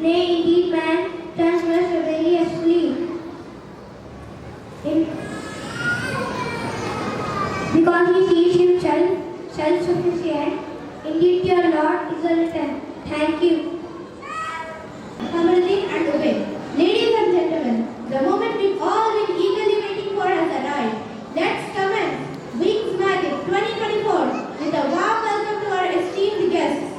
Nay, indeed, man transgress rebelliously. Because he sees himself self-sufficient. Indeed, your Lord is a written. Thank you. Comrade and obey. Ladies and gentlemen, the moment we've all been eagerly waiting for has arrived. Let's commence Wings Magic 2024 with a warm welcome to our esteemed guests.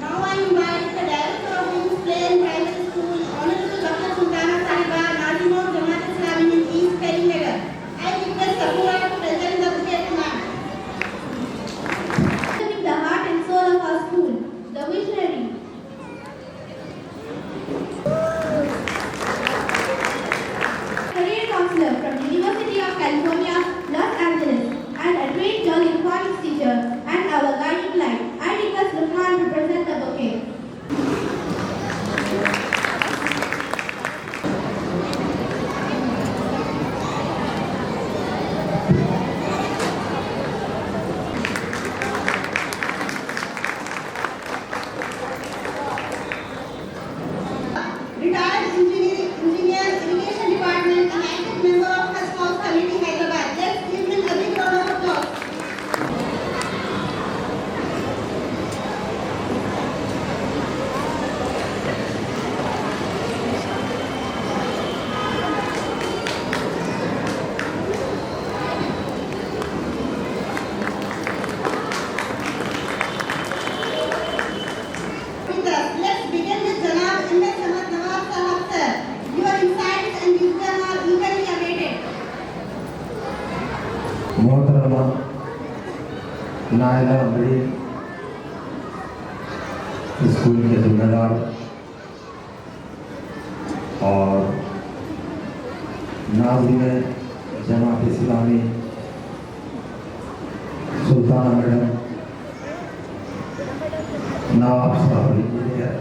Now I invite the Director of Wings Play and Primary School, Honorable Dr. Sultana Sahiba, Nazimov Jamaat Islami in East Karinagar. I request Sabura to present the bouquet to ma'am. Representing the heart and soul of our school, the visionary. Career counselor from University of California, Los Angeles, and a trained jolly phonics teacher and our guiding light. I request Lukman to present the bouquet. Retired engineer, irrigation department, and active member of Hajj House Committee, Hyderabad. Let's give him a big round of applause. With us, let's begin with Janab M.S. Ahmad Nawab Sahab sir. Your insights and wisdom are eagerly awaited. मोहतरमा नायला बड़ी school के जिम्मेदार और Nazim Jamaat Islami Sultana madam, नवाब साहब engineer,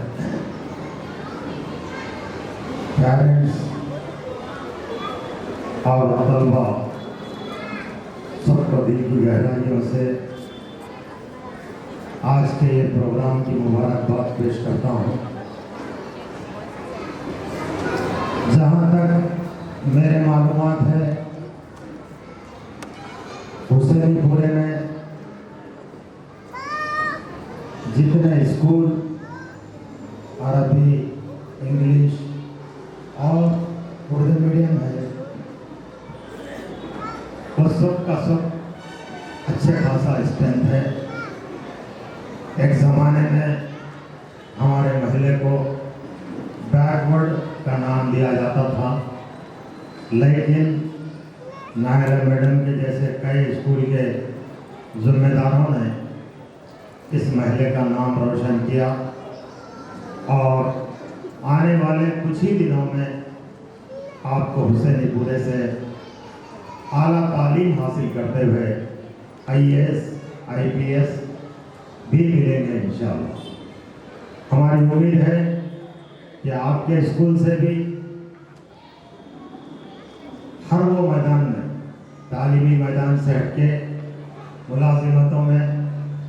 parents और तलबा, सबको दिल की गहराइयों से आज के ये प्रोग्राम की मुबारकबाद पेश करता हूँ। जहाँ तक मेरे मालूमात है, हुसैनीपुरे में जितने स्कूल अरबी, इंग्लिश और उर्दू मीडियम है, वो सब का सब अच्छे खासा स्ट्रेंथ है। एक ज़माने में हमारे महल्ले को बैकवर्ड का नाम दिया जाता था, लेकिन नायरा मैडम के जैसे कई स्कूल के जिम्मेदारों ने इस महल्ले का नाम रोशन किया और आने वाले कुछ ही दिनों में आपको हुसैनीपुरे से आला तालीम हासिल करते हुए IAS, IPS भी मिलेंगे इंशाअल्लाह। हमारी उम्मीद है कि आपके स्कूल से भी हर वो मैदान में, तालीमी मैदान से हटके मुलाजिमतों में,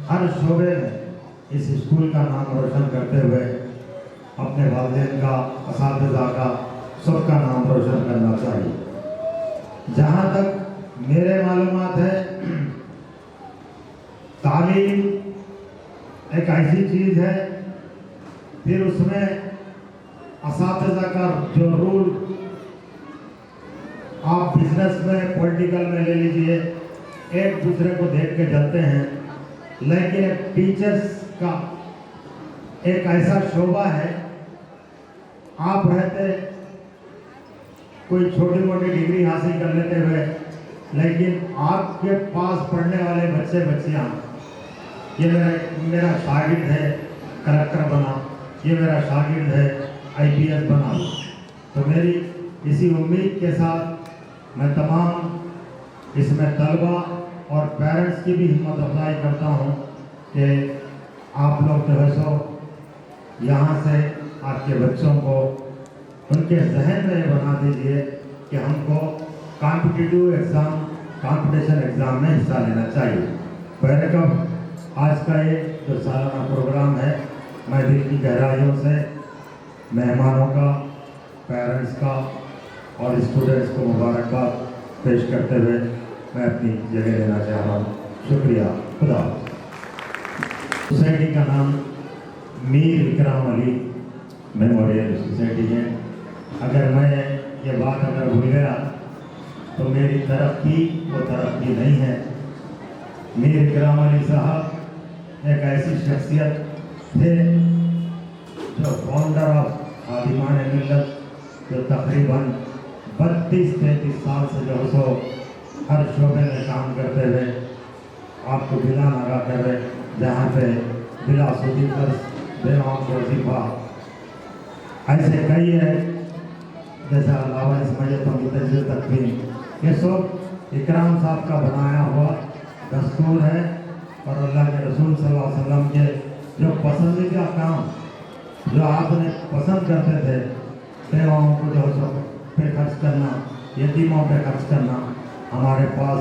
हर शोबे में इस स्कूल का नाम रोशन करते हुए अपने वालिदैन का, असातिज़ा का, सबका नाम रोशन करना चाहिए। जहाँ तक मेरे मालूमात है, तालीम एक ऐसी चीज़ है, फिर उसमें असातिज़ा का जो रूल आप बिजनेस में, पॉलिटिकल में ले लीजिए, एक दूसरे को देख के चलते हैं, लेकिन टीचर्स का एक ऐसा शोबा है, आप रहते कोई छोटी मोटी डिग्री हासिल कर लेते हुए, लेकिन आपके पास पढ़ने वाले बच्चे बच्चियाँ, ये मेरा शागिर्द है, कलेक्टर बना, ये मेरा शागिर्द है, IPS बना। तो मेरी इसी उम्मीद के साथ मैं तमाम इसमें तलबा और पेरेंट्स की भी हिम्मत अफजाई करता हूँ कि आप लोग जो है सो यहाँ से आपके बच्चों को उनके जहन में ये बना दीजिए कि हमको कॉम्पिटिटिव एग्ज़ाम, कंपटीशन एग्ज़ाम में हिस्सा लेना चाहिए। बैरकम आज का ये जो सालाना प्रोग्राम है, मैं दिल की गहराइयों से मेहमानों का, पेरेंट्स का और स्टूडेंट्स को मुबारकबाद पेश करते हुए मैं अपनी जगह लेना चाह रहा हूँ। शुक्रिया। खुदा। सोसाइटी का नाम मीर इकराम अली मेमोरियल सोसाइटी है। अगर मैं ये बात भूल गया तो मेरी तरक्की वो तरक्की नहीं है। मीर इकराम अली साहब एक ऐसी शख्सियत थे जो फाउंडर ऑफ खादिमान मिल्लत, जो तकरीबन 32-33 साल से जो सो हर शोबे में काम करते हुए आपको बिला लगा कर रहे, जहाँ पे बिला सूदी पर बेवाम वजीफा ऐसे कई है, जैसा अलावा इसमें तकवीन, ये सब इकराम साहब का बनाया हुआ दस्तूर है। और अल्लाह के रसूल सल्लल्लाहु अलैहि वसल्लम के जो पसंदीदा काम जो आपने पसंद करते थे, बेवाओं को जो सो पे खर्च करना, यतीमों पे खर्च करना, हमारे पास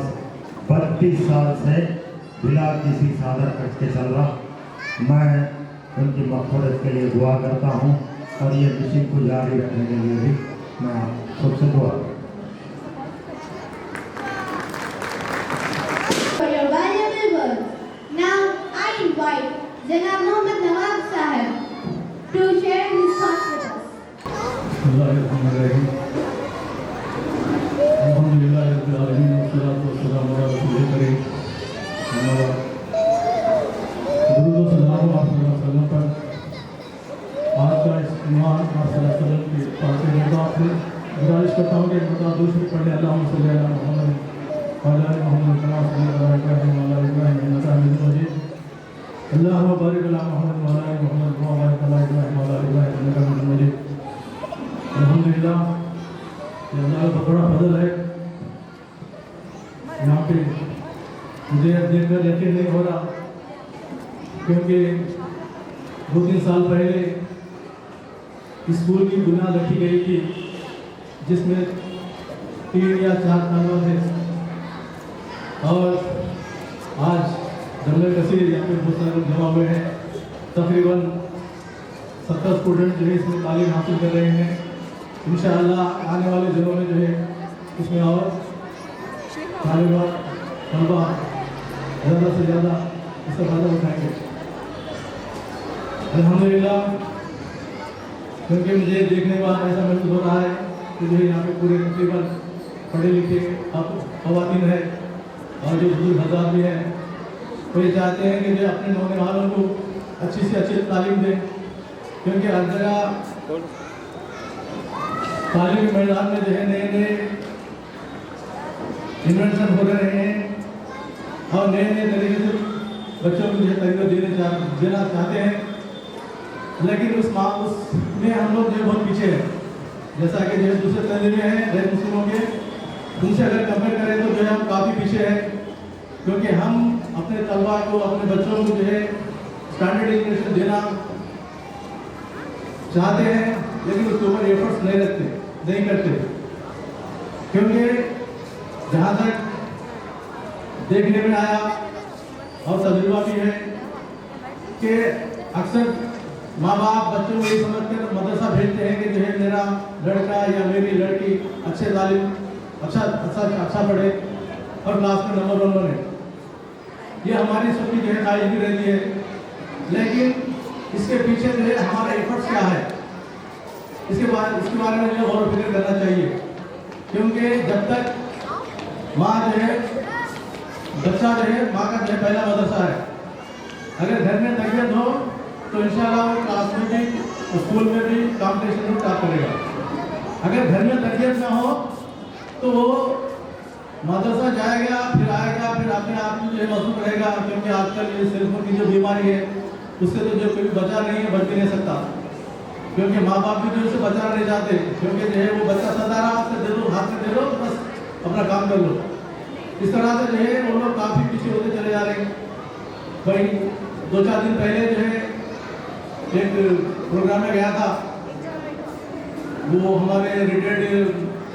32 साल से बिला किसी सादर खर्च के चल रहा। मैं उनकी मग़फ़िरत के लिए दुआ करता हूँ और ये मिशन को जारी रखने के लिए भी मैं आप सबसे दुआ करता हूँ। For your valuable words. Now I invite Janab Mohammad Nawab Sahib to share his thoughts with us. Bismillahirrahmanirrahim. Alhamdulillahi Rabbil Alamin, wassalatu wassalamu ala Rasulil Kareem. दुरूद व सलाम आप वसल्लम पर। आज का इस ईमान आप वसल्लम की पास से गुजारिश करता हूँ कि मतलब दूसरी पढ़े अल्लाहुम्मा सल्ली अला मुहम्मद व अला आलि मुहम्मद कमा सल्लैता अला इब्राहीम व अला इब्राहीम इन्नका हमीदुम मजीद। अल्लाहुम्मा बारिक अला मुहम्मद व अला आलि मुहम्मद कमा बारकता अला इब्राहीम व अला इब्राहीम इन्नका हमीदुम मजीद। अल्हम्दुलिल्लाह, ये अल्लाह का बड़ा फजल है। यहाँ पे मुझे देखकर यकीन नहीं हो रहा, क्योंकि 2-3 साल पहले स्कूल की बुनियाद रखी गई थी, जिसमें 3 या 4 तालब थे, और आज जमले कसीर यहाँ पे बहुत सारे लोग जमा हुए हैं। तकरीबन 70 स्टूडेंट जो है इसमें तालीम हासिल कर रहे हैं। इंशाअल्लाह आने वाले दिनों में जो है इसमें और तलबा ज़्यादा से ज़्यादा इसका फ़ायदा उठाएंगे अल्हम्दुलिल्लाह। क्योंकि मुझे देखने के बाद ऐसा महसूस हो रहा है कि जो यहाँ पे पूरे तकरीबन पढ़े लिखे अब ख़वातीन है और जो बुजुर्ग हज़रात भी हैं, वो ये चाहते हैं कि जो अपने होने वालों को अच्छी से अच्छी तालीम दें, क्योंकि हर जगह तालीम के मैदान में जो है नए इन्वेंशन हो रहे हैं और नए तरीके से बच्चों को जो है तरीका देना चाहते हैं, लेकिन उसमें हम लोग जो है बहुत पीछे हैं। जैसा कि जो है दूसरे तंजीमें हैं गैर मुस्लिमों के, उनसे अगर कंपेयर करें तो जो है हम काफ़ी पीछे हैं, क्योंकि हम अपने तलबा को, अपने बच्चों को जो है स्टैंडर्ड एजुकेशन देना चाहते हैं, लेकिन उसके ऊपर एफर्ट्स नहीं करते। क्योंकि जहाँ तक देखने में आया और तजुर्बा भी है कि अक्सर माँ बाप बच्चों को ये समझ कर मदरसा भेजते हैं कि जो है मेरा लड़का या मेरी लड़की अच्छे तालीम अच्छा पढ़े और क्लास में नंबर 1 बने। ये हमारी सबकी जो है ख्वाहिश भी रहती है, लेकिन इसके पीछे जो है हमारा एफर्ट्स क्या है, इसके बारे में जो गौर फिक्र करना चाहिए। क्योंकि जब तक माँ जो है, बच्चा जो है माँ का जो है पहला मदरसा है। अगर घर में तबीयत हो तो इंशाल्लाह वो क्लास में भी, स्कूल में भी, कॉम्पिटिशन में टॉप करेगा। अगर घर में तबीयत ना हो तो वो मदरसा जाएगा, फिर आएगा, फिर अपने आप में जो है मसरूफ रहेगा। क्योंकि आजकल ये सेल्फोन की जो बीमारी है उससे तो जो कोई बचा नहीं है, बच भी नहीं सकता, क्योंकि माँ बाप भी जो उसे बचाना नहीं चाहते। क्योंकि जो है वो बच्चा सदा रहा, उससे दे दो, हाथ में दे दो, बस अपना काम कर लो। इस तरह से जो है वो लोग काफ़ी पीछे होते चले जा रहे हैं। भाई 2-4 दिन पहले जो है एक प्रोग्राम में गया था, वो हमारे रिटायर्ड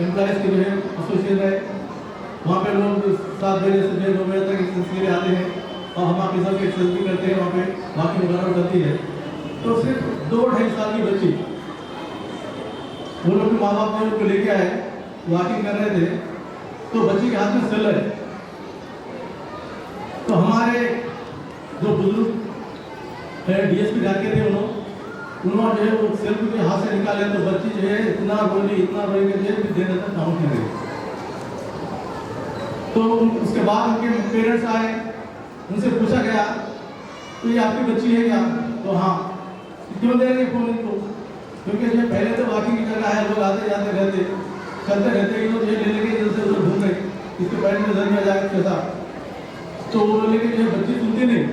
एम्प्लॉयज़ के जो है एसोसिएशन है, वहाँ पे लोग 7 बजे से 2 बजे तक एक्सरसाइज के लिए आते हैं और हम आपके साथ एक्सरसाइज भी करते हैं। वहाँ पे बाकी वगैरह करती है। तो सिर्फ 2-2.5 साल की बच्ची भी माँ बाप ने उनको लेके आए, वॉकिंग कर रहे थे, तो बच्ची के हाथ में सेल है। तो हमारे जो बुजुर्ग डीएसपी डाके थे उन्होंने जो है वो सेल के हाथ से निकाले, तो बच्ची जो है इतना रोई कि जो है देर तक काउंट नहीं रही। तो उसके बाद उनके पेरेंट्स आए, उनसे पूछा गया तो ये आपकी बच्ची है क्या? तो हाँ। क्यों दे रही फोन इनको? क्योंकि जो पहले तो वॉकिंग की जगह है, लोग आते जाते रहते चलते रहते, इन्होंने जो ले लेके जैसे उधर घूम गई, इसके पैर में दर्द में जाकर कैसा, तो वो लेके जो बच्ची सुनती नहीं,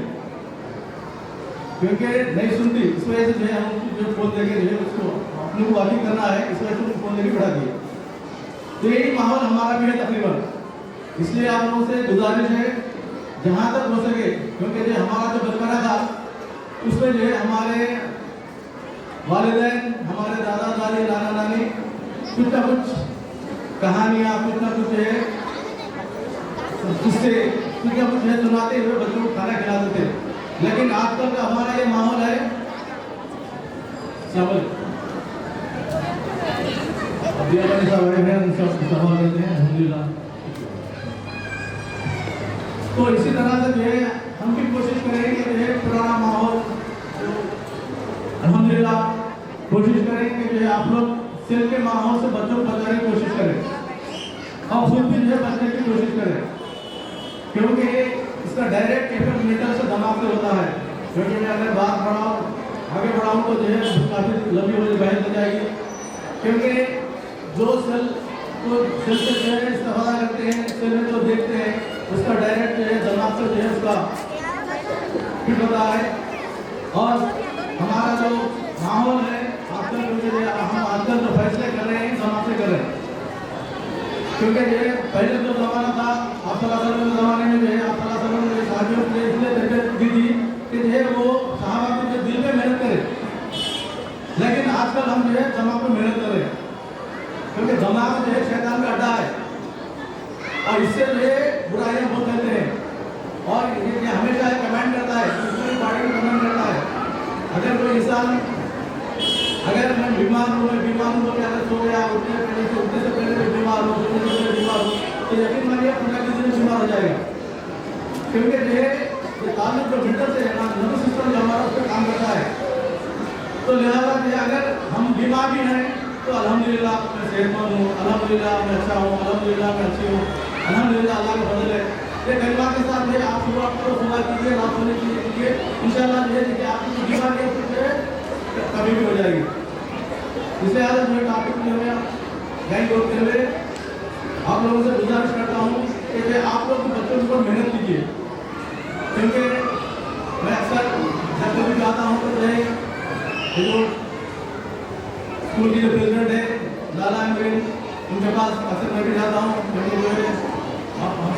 क्योंकि नहीं सुनती, इस वजह से जो है हम जो फोन देके जो है उसको अपने को वॉकिंग करना है, इस वजह से फोन लेके बढ़ा दिए। तो यही माहौल हमारा भी है तकरीबन। इसलिए आप लोगों से गुजारिश है जहाँ तक हो सके, क्योंकि जो हमारा जो बचपना था उसमें जो है हमारे वालिदैन, हमारे दादा दादी, नाना नानी कुछ ना कुछ कहानियाँ, कुछ ना कुछ है किससे कुछ ना कुछ है सुनाते हुए बच्चों को खाना खिलाते थे। लेकिन आजकल का हमारा ये माहौल है सवाल करते हैं अल्हम्दुलिल्लाह। तो इसी तरह से जो है हम भी कोशिश करेंगे कि जो है पुराना माहौल अल्हम्दुलिल्लाह कोशिश करेंगे कि जो है आप लोग सेल के माहौल से बच्चों को बचाने की कोशिश करें और खुद भी जो है बचने की कोशिश करें, क्योंकि इसका डायरेक्ट इफेक्ट मेंटल से दिमाग से होता है। क्योंकि मैं अगर बात आगे बढ़ाऊँ तो जो है काफ़ी लंबी हो बहस हो जाएगी, क्योंकि जो सेल से जो है इस्तेमाल करते हैं, सेल में जो देखते हैं उसका डायरेक्ट जो है दिमाग से जो है उसका फिट होता है। और हमारा जो माहौल है हम आजकल जो फैसले कर रहे हैं दिमाग से कर रहे हैं, क्योंकि जो है पहले जो ज़माना था आप सल्लल्लाहु अलैहि वसल्लम के ज़माने में जो है आप सल्लल्लाहु अलैहि वसल्लम ने साथियों को इसलिए तरबियत दी थी कि जो है वो सहाबा के दिल में मेहनत करें। लेकिन आजकल हम जो है दिमाग में मेहनत कर रहे हैं, क्योंकि दिमाग जो है शैतान का अड्डा है और इससे जो है बुराइयां बहुत करते हैं और ये हमेशा कमेंट करता है, दूसरी पार्टी को कमेंट करता है। अगर कोई इंसान अगर मैं बीमार हूँ तो क्या सो गया, उठने से पहले मैं बीमार हूँ, सोने से पहले बीमार हूँ, तो यकीन मानिए 15 दिन में बीमार हो जाएगा। क्योंकि जो है ये ताल्लुक जो भीतर से है ना, नर्वस सिस्टम जो हमारा उस पर काम करता है। तो लिहाजा जो अगर हम बीमार भी हैं तो अल्हम्दुलिल्लाह मैं सेहतमंद हूँ, अल्हम्दुलिल्लाह मैं अच्छा हूँ, अल्हम्दुलिल्लाह मैं अच्छी हूँ, अल्हम्दुलिल्लाह अल्लाह का फजल है। ये कलिमा के साथ जो आप शुरुआत करो, सुबह कीजिए, रात होने कीजिए, इंशाअल्लाह जो है आपकी बीमारी जो है कभी भी हो जाएगी। इसलिए आज मैं टॉपिक जो है यही बोलते हुए आप लोगों से गुजारिश करता हूँ कि आप लोग बच्चों के ऊपर मेहनत कीजिए, क्योंकि मैं अक्सर जब कभी जाता हूँ तो जो जो स्कूल की जो प्रेसिडेंट है लाला अमीन, उनके पास अक्सर मैं भी जाता हूँ, क्योंकि जो है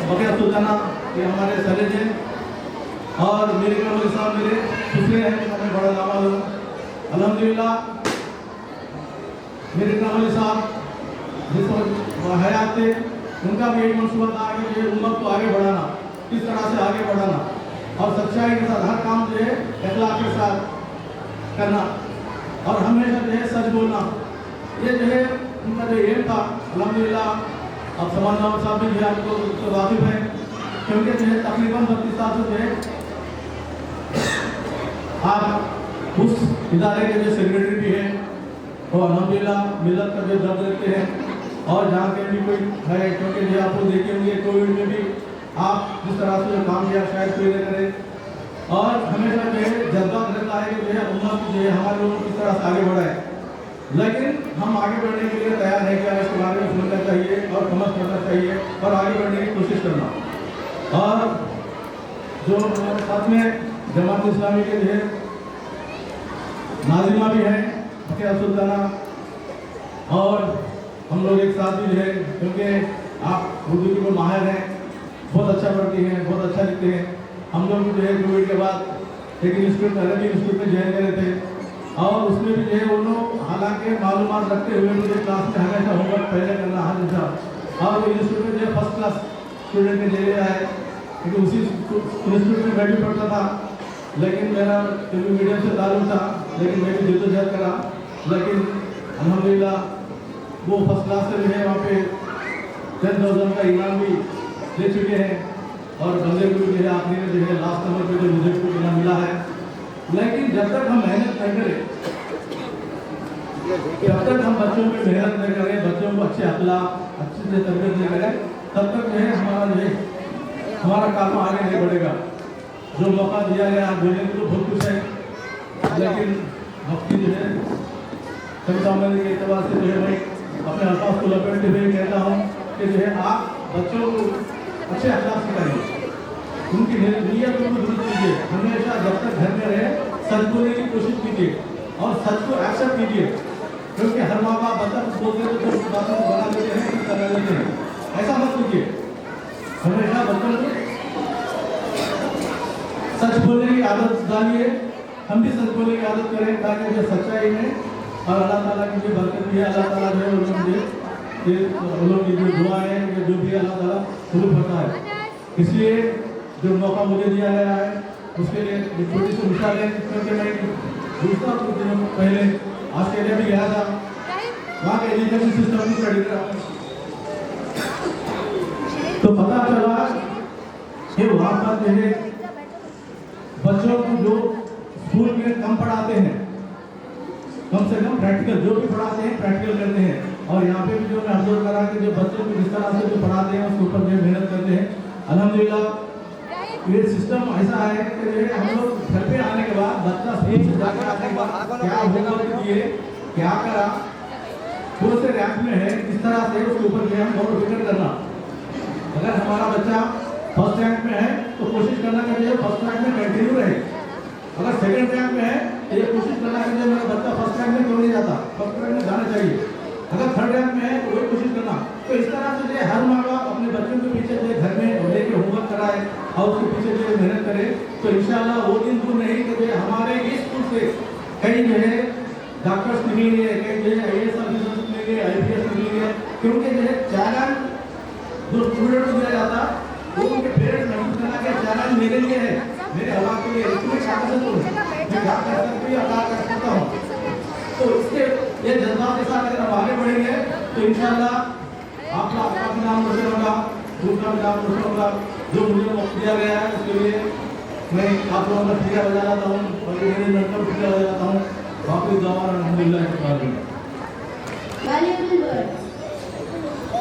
बकैर सुल्ताना ये हमारे सरेज हैं और मेरे कमल साहब मेरे दूसरे हैं, मैं बड़ा दामाद हूँ अल्हम्दुलिल्लाह। मेरे कमल साहब जिस वक्त हयात थे उनका भी एक मनसूबा था कि ये उम्मत को आगे बढ़ाना, किस तरह से आगे बढ़ाना और सच्चाई के साथ हर काम जो है इखलाक के साथ करना और हमेशा जो है सच बोलना, ये जो है उनका जो एम था अल्हम्दुलिल्लाह। अब समान साहब भी जो है आपको तो वाकिफ है, क्योंकि जो है तकरीबन 32 साल से जो है आप उस इदारे के जो सेक्रेटरी भी हैं और अल्हम्दुलिल्लाह मिलत का जो दर्द रखते हैं और जहाँ के भी कोई है, क्योंकि जो आपको देखे होंगे कोविड में भी आप जिस तरह से जो काम किया शायद कोई न करे और हमेशा जो है जज्बात रहता है कि जो है उम्मत जो है हमारे लोगों को किस तरह से आगे बढ़ाए। लेकिन हम आगे बढ़ने के लिए तैयार है कि इसके बारे में सुनना चाहिए और समझ करना चाहिए और आगे बढ़ने की कोशिश करना। और जो हमारे साथ में जमात इस्लामी के जो है नाजिमा भी हैं बकैर सुल्ताना और हम लोग एक साथ भी जो है, क्योंकि आप उर्दू की माहिर हैं, बहुत अच्छा पढ़ती हैं, बहुत अच्छा लिखते हैं। हम लोग जो है कोविड के बाद एक इंस्टीट्यूट अरबी इंस्टीट्यूट में ज्वाइन करे थे और उसमें भी जो है वो लोग हालांकि मालूमात रखते हुए मुझे क्लास में हमेशा होमवर्क पहले करना हमेशा और वो इंस्टीट्यूट में जो फर्स्ट क्लास स्टूडेंट में ले लिया है, क्योंकि उसी इंस्टीट्यूट में मैं भी पढ़ता था। लेकिन मेरा तेलुगु मीडियम से ताल्लुक था, लेकिन मैं भी जद्दोजहद करा, लेकिन अल्हम्दुलिल्लाह वो फर्स्ट क्लास से जो है वहाँ पे 10,000 का इनाम भी ले चुके हैं और बंदे को जो है आखिरी में जो है लास्ट नंबर पे जो मुझे को इनाम मिला है। लेकिन जब तक हम मेहनत नहीं करें, जब तक हम बच्चों पे मेहनत नहीं करें, बच्चों को अच्छे अखलाक अच्छे से तरबियत नहीं करें, तब तक जो है हमारा काम आगे नहीं बढ़ेगा। जो मौका दिया गया आप बोलने को तो बहुत कुछ है, लेकिन वक्त की जो है कविता मिलने के एतबार से जो है मैं अपने अल्फाज को लपेटते हुए कहता हूँ कि जो है आप बच्चों को अच्छे अखलाक सिखाइए, उनकी नीयत को दुरुस्त कीजिए। हमेशा जब तक घर में रहे सच बोलने की कोशिश कीजिए और सच को एक्सेप्ट कीजिए, क्योंकि हर माँ बाप बच्चा कुछ बोलते हैं तो बातों को बना देते हैं, कुछ करा देते हैं। ऐसा मत कीजिए, हमेशा बच्चों को सच बोलने की आदत डालिए। हम भी सच बोलने की आदत करें ताकि जो सच्चाई में और अल्लाह ताला की जो बरकत भी है, अल्लाह ताला जो है उन लोगों की जो दुआ है जो भी अल्लाह ताला कबूल करता है। इसलिए जो मौका मुझे दिया गया है उसके लिए एक छोटी सी मिसाल है, क्योंकि मैं दूसरा कुछ दिनों पहले ऑस्ट्रेलिया भी गया था, वहाँ के एजुकेशन सिस्टम की स्टडी कर तो पता चला कि वहाँ पर जो है बच्चों को जो स्कूल में कम पढ़ाते हैं, कम से कम प्रैक्टिकल जो भी पढ़ाते हैं प्रैक्टिकल करते हैं, और यहाँ पे भी जो मैं ऑब्जर्व करा कि जो बच्चों को जिस तरह से जो पढ़ाते हैं उसके ऊपर जो मेहनत करते हैं। अल्हम्दुलिल्लाह ये सिस्टम ऐसा है कि जो है हम लोग घर पे आने के बाद बच्चा स्कूल से जाकर आने के बाद क्या होमवर्क किए, क्या करा, कौन से रैंक में है, इस तरह से उसके ऊपर जो है हम बहुत फिक्र करना। अगर हमारा बच्चा फर्स्ट रैंक में है तो कोशिश करना चाहिए फर्स्ट रैंक में कंटिन्यू रहे। अगर सेकंड रैंक में है तो ये कोशिश करना चाहिए मेरा बच्चा फर्स्ट रैंक में क्यों नहीं जाता, फर्स्ट रैंक में जाना चाहिए। अगर थर्ड रैंक में है तो वही कोशिश करना। तो इस तरह से जो हर माँ बाप अपने बच्चों के पीछे जो घर में लेके होमवर्क कराए और उसके पीछे जो मेहनत करे तो इंशाल्लाह वो दिन दूर नहीं कि हमारे इस स्कूल से कई जो है डॉक्टर्स मिलेंगे, कई जो है IAS ऑफिसर्स मिलेंगे, IPS मिलेंगे, क्योंकि जो है चैलेंज जो स्टूडेंट को दिया जाता वो उनके पेरेंट्स महसूस करना कि चैलेंज मेरे लिए है, मेरे हवा के लिए, इसमें क्या कर सकता हूँ, मैं क्या कर सकती हूँ, क्या कर सकता हूँ। तो इसके ये जज्बात के साथ अगर हम आगे बढ़ेंगे तो इंशाल्लाह आपका भी नाम रोशन होगा, दूसरा भी नाम रोशन होगा। जो मुझे मौका दिया गया है उसके लिए मैं आप लोगों का ठिका बजा जाता हूँ और मेरे लड़कों ठिका बजा जाता हूँ। वापस दुआ अल्हम्दुलिल्लाह। Valuable words.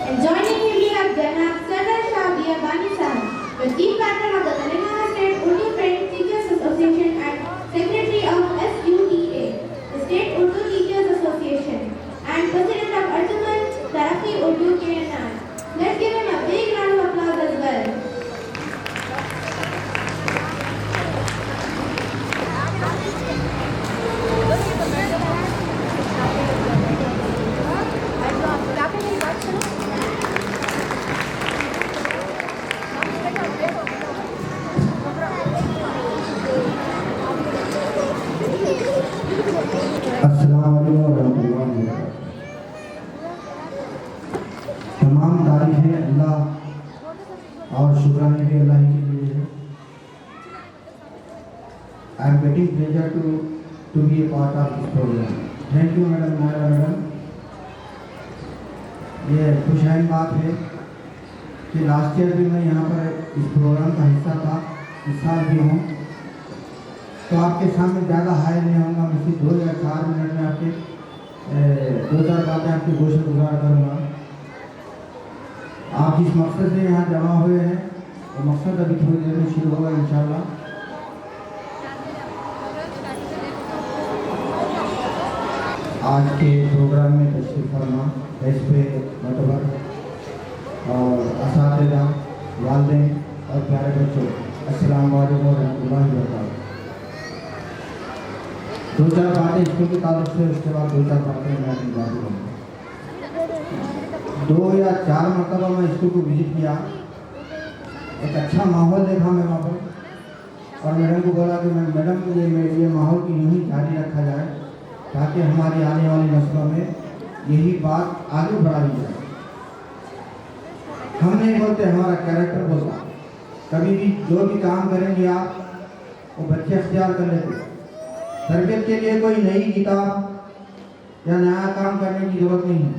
And joining him we have Janab Sardar Shah Biyabani Sahib, the chief patron of the Telangana State Urdu Parent Teachers Association and secretary of SUTA, the State Urdu Teachers Association, and president of Arjuman Taraqi Urdu KNR. Let's give him a big round of applause as well. अस्सलाम वालेकुम रहमतुल्लाहि व बरकातहू। तमाम तारीफ़ें अल्लाह और शुक्राने भी अल्लाह ही के लिए है। I am getting pleasure to be a part of this programme. Thank you madam Naira madam. ये खुशहाल बात है कि लास्ट ईयर भी मैं यहाँ पर इस प्रोग्राम का हिस्सा था, इस साल भी हूँ। तो आपके सामने ज़्यादा हाई नहीं होगा, मैं सिर्फ 2 या 4 मिनट में आपके 2-4 बातें आपकी गोशत गुजार करूँगा। आप जिस मकसद से यहाँ जमा हुए हैं वो मकसद अभी थोड़ी देर में शुरू होगा इंशाल्लाह। आज के प्रोग्राम में तशरीफ़ फरमा पे मतबर और असातिज़ा, वालिदैन और प्यारे बच्चों, अस्सलाम वालेकुम रहमतुल्लाहि व बरकातहू। 2-4 बातें स्कूल के ताल्लुक से, उसके बाद 2-4 बातें मैं अपनी बात करूँगा। 2 या 4 मरतबा मैं स्कूल को विजिट किया, एक अच्छा माहौल देखा मैं वहाँ पर, और मैडम को बोला कि मैडम ये माहौल की यूँ ही जारी रखा जाए ताकि हमारी आने वाली नस्लों में यही बात आगे बढ़ाई जाए। हम नहीं बोलते, हमारा कैरेक्टर बोलता। कभी भी जो भी काम करेंगे आप वो बच्चे अख्तियार कर लेते। तरबियत के लिए कोई नई किताब या नया काम करने की ज़रूरत नहीं है।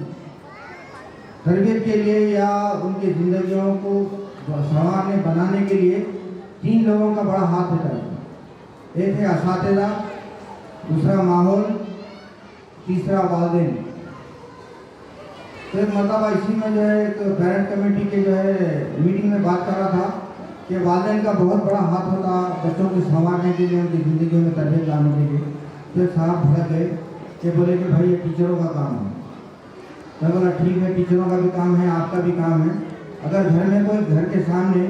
तरबियत के लिए या उनकी ज़िंदगियों को संवारने बनाने के लिए 3 लोगों का बड़ा हाथ होता है। एक है असातिज़ा, दूसरा माहौल, तीसरा वालिदैन। तो एक मरतबा इसी में जो है एक पेरेंट कमेटी के जो है मीटिंग में बात कर रहा था कि वालिदैन का बहुत बड़ा हाथ होता बच्चों को संवारने के लिए, उनकी ज़िंदगी में तरबियत लाने के लिए। तो एक साहब भड़क गए कि बोले कि भाई ये टीचरों का काम है। मैं बोला ठीक है, टीचरों का भी काम है, आपका भी काम है। अगर घर में कोई घर के सामने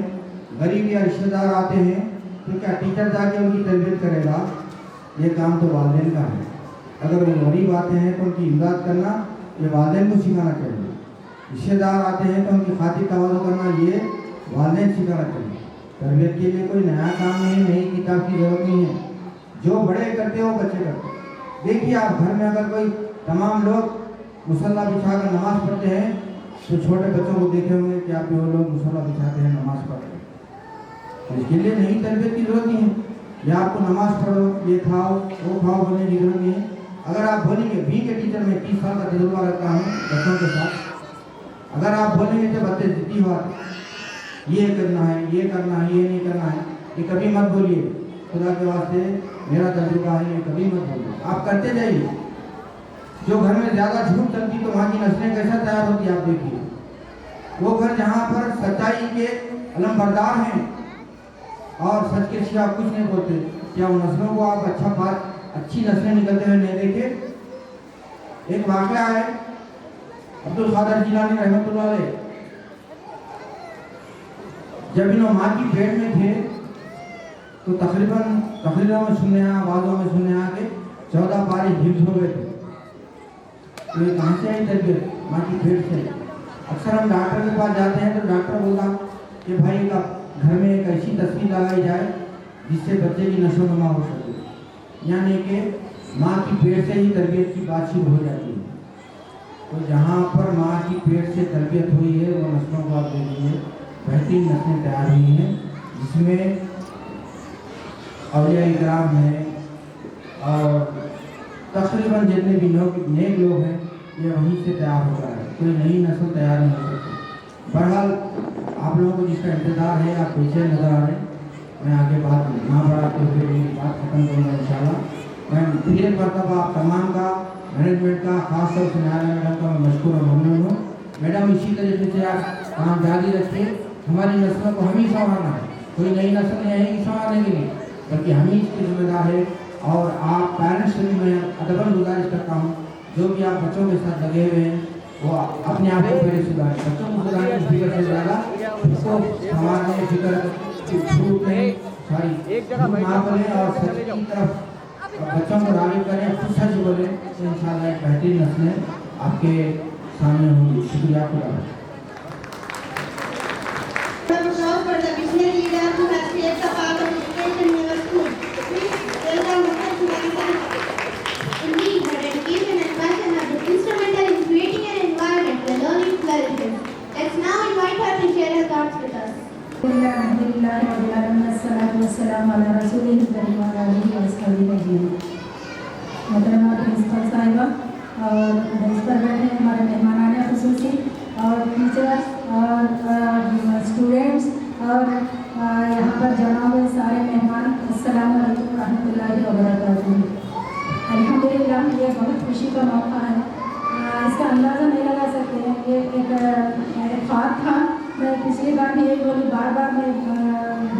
गरीब या रिश्तेदार आते हैं तो क्या टीचर जाके उनकी तरबियत करेगा? ये काम तो वालिदैन का है। अगर वो गरीब आते हैं तो उनकी इमदाद करना ये वालिदैन को सिखाना चाहिए। रिश्तेदार आते हैं तो उनकी खातिर तवाज़ु करना ये वालिदैन सिखाना चाहिए। तरबियत के लिए कोई नया काम नहीं, नई किताब की ज़रूरत नहीं है। जो बड़े करते हो बच्चे करते। देखिए आप घर में अगर कोई तमाम लोग मुसल्ला बिछा कर नमाज़ पढ़ते हैं तो छोटे बच्चों को देखे होंगे कि आप वो लोग मुसल्ला बिछाते हैं, नमाज़ पढ़ते हैं। तो इसके लिए नई तरबियत की ज़रूरत नहीं है। या आपको नमाज़ पढ़ो, ये खाओ, वो खाओ बोलने की ज़रूरत नहीं है। अगर आप बोलेंगे भी के टीचर में 30 साल का तजुर्बा रखता हूँ बच्चों के साथ, अगर आप बोलेंगे कि बच्चे ज़िद्दी हुआ ये करना है, ये करना है, ये नहीं करना है, ये कभी मत बोलिए। खुदा के वास्ते मेरा तजुर्बा है, ये कभी मत बोलिए। आप करते जाइए। जो घर में ज़्यादा झूठ चलती तो वहाँ की नस्लें कैसा तैयार होती आप देखिए। वो घर जहाँ पर सच्चाई के अलमबरदार हैं और सच के सिवा कुछ नहीं बोलते, क्या उन नस्लों को आप अच्छी नस्लें निकलते हुए नहीं देखे? एक वाक़या है अब्दुल कादिर जिलानी रहमतुल्लाह अलैह, जब इन्हों माँ की पेट में थे तो तकरीबन तकरीरों में सुनने आया, आवाज़ों में सुनने आया कि 14 पारी हिफ्ज़ हो गए थे। तो ये कहाँ से आई तरबियत? माँ की पेट से। अक्सर हम डॉक्टर के पास जाते हैं तो डॉक्टर बोलता कि भाई का घर में एक ऐसी तस्वीर लगाई जाए जिससे बच्चे की नशोनुमा हो सके, यानी कि माँ की पेट से ही तरबियत की बात शुरू हो जाती है। तो जहाँ पर माँ की पेट से तरबियत हुई है वो नस्लों को आप देखिए बेहतरीन नस्लें तैयार हुई हैं, जिसमें औलिया इकराम हैं और तकरीबन जितने भी नेक लोग हैं ये वहीं से तैयार होता है। कोई नई नस्ल तैयार नहीं हो सकती। बहरहाल आप लोगों को जिसका इंतज़ार है, आप पीछे नज़र आ रहे हैं। मैं आगे बात ना बढ़ाते हुए मेरी बात खत्म करूँगा इंशाल्लाह। मैं फिर एक मरतबा आप तमाम का, मैनेजमेंट का, खास तौर से नायरा मैडम का मैं मशकूर और ममनून हूँ। मैडम इसी तरीके से आप काम जारी रखिए। हमारी नस्लों को हम ही संभालना है, कोई नई नस्ल नहीं आएगी संभालने के लिए, बल्कि हम ही इसकी जिम्मेदार है। और आप पेरेंट्स से भी मैं अदबन गुजारिश करता हूँ, जो भी आप बच्चों के साथ लगे हुए हैं वो अपने आप को पहले सुधारें। बच्चों को सुधारने की फिक्र से ज़्यादा उसको संभालने फिक्र ना बोलें और सच की तरफ बच्चों को राग़िब करें, खुद सच बोलें तो इंशाअल्लाह एक बेहतरीन नस्लें आपके सामने होंगी। शुक्रिया खुदा। For the visionary leader who has shaped the path of education in our school. Please welcome Dr. Sudhanshan. Indeed, her education and passion have been instrumental in creating an environment where learning flourishes. Let's now invite her to share her thoughts with us. मोहतरमा principal साहिबा और bench पर बैठे हमारे मेहमानाने ख़ुसूसी और teachers और students और यहाँ पर जमा हुए सारे मेहमान, अस्सलाम वालेकुम रहमतुल्लाहि व बरकातुहू। अल्हम्दुलिल्लाह ये बहुत खुशी का मौका है। इसका अंदाज़ा नहीं लगा सकते हैं। ये एक ख्वाब था। मैं पिछली बार भी यही बोली, बार बार मैं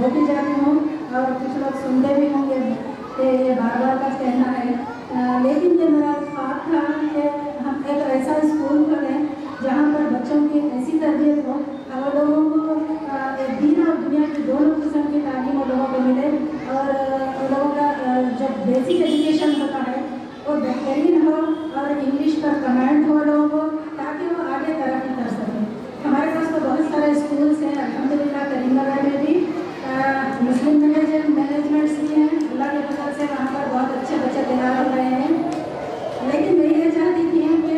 बोलती जाती हूँ और कुछ लोग सुनते भी होंगे कि ये बार बार का कहना है, लेकिन ये मेरा ख्वाब था कि हम एक ऐसा स्कूल खोलें जहाँ पर बच्चों की ऐसी तरबियत हो और लोगों को दीन और दुनिया की दोनों किस्म की तालीम लोगों को मिले और लोगों का जब बेसिक एजुकेशन होता है वो बेहतरीन हो और इंग्लिश पर कमांड हो लोगों को, ताकि वो आगे तरक्की कर सकें। हमारे पास तो बहुत सारे स्कूल्स हैं अल्हम्दुलिल्लाह। करीमनगर में भी मुस्लिम मैनेजमेंट्स भी हैं, अल्लाह के फजल से वहाँ पर बहुत अच्छे बच्चे तैयार हो रहे हैं। लेकिन मैं ये चाहती थी कि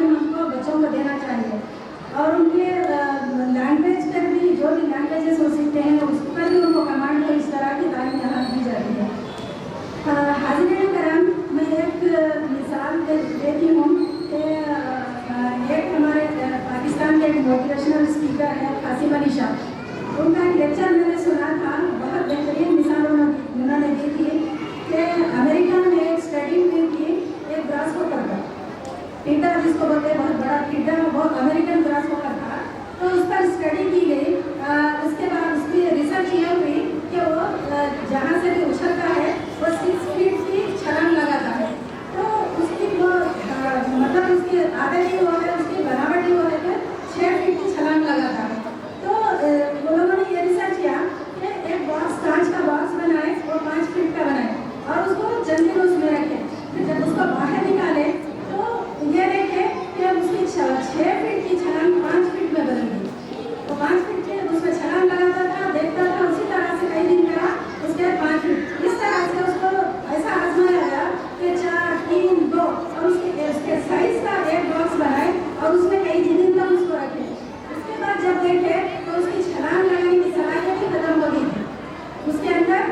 तालीम हमको बच्चों को देना चाहिए। और उनके लैंग्वेज पर भी जो भी लैंग्वेजेस वो सीखते हैं उस पर भी उनको कमांड को इस तरह की तालीम यहाँ दी जाती है। हाज़िरीन करम, मैं एक मिसाल देती हूँ कि एक हमारे पाकिस्तान के एक मोटिवेशनल स्पीकर है कासिम अली शाह, उनका एक लेक्चर मैंने सुना था। बहुत बेहतरीन मिसाल उन्होंने दी थी कि अमेरिका में एक स्टडी हुई थी एक ग्रासहोपर का, टिड्डा जिसको बोलते हैं, बहुत बड़ा टिड्डा, बहुत अमेरिकन ग्रासहोपर था। तो उस पर स्टडी की गई। उसके बाद उसकी रिसर्च ये हुई कि वो जहाँ से भी उछलता है वो 6 फीट की छलांग लगाता है। तो उसकी वो मतलब उसकी आदत ही वो है, उसकी बनावट ही वो है कि 6 फीट की छलांग लगाता है। तो वो लोगों ने ये रिसर्च किया कि एक बॉक्स, कांच का बॉक्स बनाए, वो 5 फीट का बनाए और उसको चंद दिन उसमें रखे। फिर जब उसको बाहर निकाले तो ये देखे कि उसकी 6 फीट की छलांग 5 फीट में बदल गई। तो 5 फीट के उसमें छलांग लगाता था, देखता था, उसी तरह से कई दिन करा, उसके 5 फीट इस तरह से उसको ऐसा आजमाया गया कि 4, 3, 2 और उसके साइज का एक बॉक्स बनाए और उसमें कई दिन तक उसको रखे। उसके बाद जब देखे तो उसकी छलांग लगाने की सलाहियत ही खत्म हो गई थी। उसके अंदर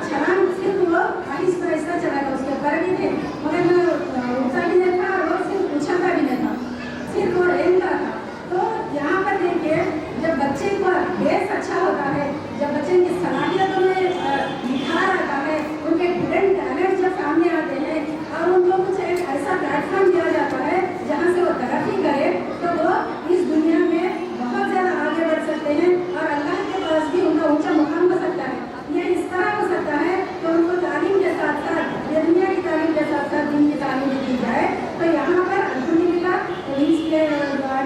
छलांग सिर्फ वो आहिस्ता आहिस्ता चलाएगा, उसके पर भी थे मगर उठता भी नहीं था और वो सिर्फ उछलता भी नहीं था, सिर्फ वो रेंगता था। तो यहाँ पर देखिए, जब बच्चे का बेस अच्छा होता है, जब बच्चे की सलाहियतों में निखार आता है, उनके हिडन टैलेंट जब सामने आते हैं और उनको कुछ एक ऐसा प्लेटफॉर्म दिया जाता है जहाँ से वो तरक्की करे, तो वो इस दुनिया में बहुत ज़्यादा आगे बढ़ सकते हैं और अल्लाह के पास भी उनका ऊंचा मुकाम हो सकता है। ये इस तरह हो सकता है कि उनको तालीम के साथ साथ, दुनिया की तालीम के साथ साथ दिन की तालीम भी दी जाए। तो यहाँ पर अल्हम्दुलिल्लाह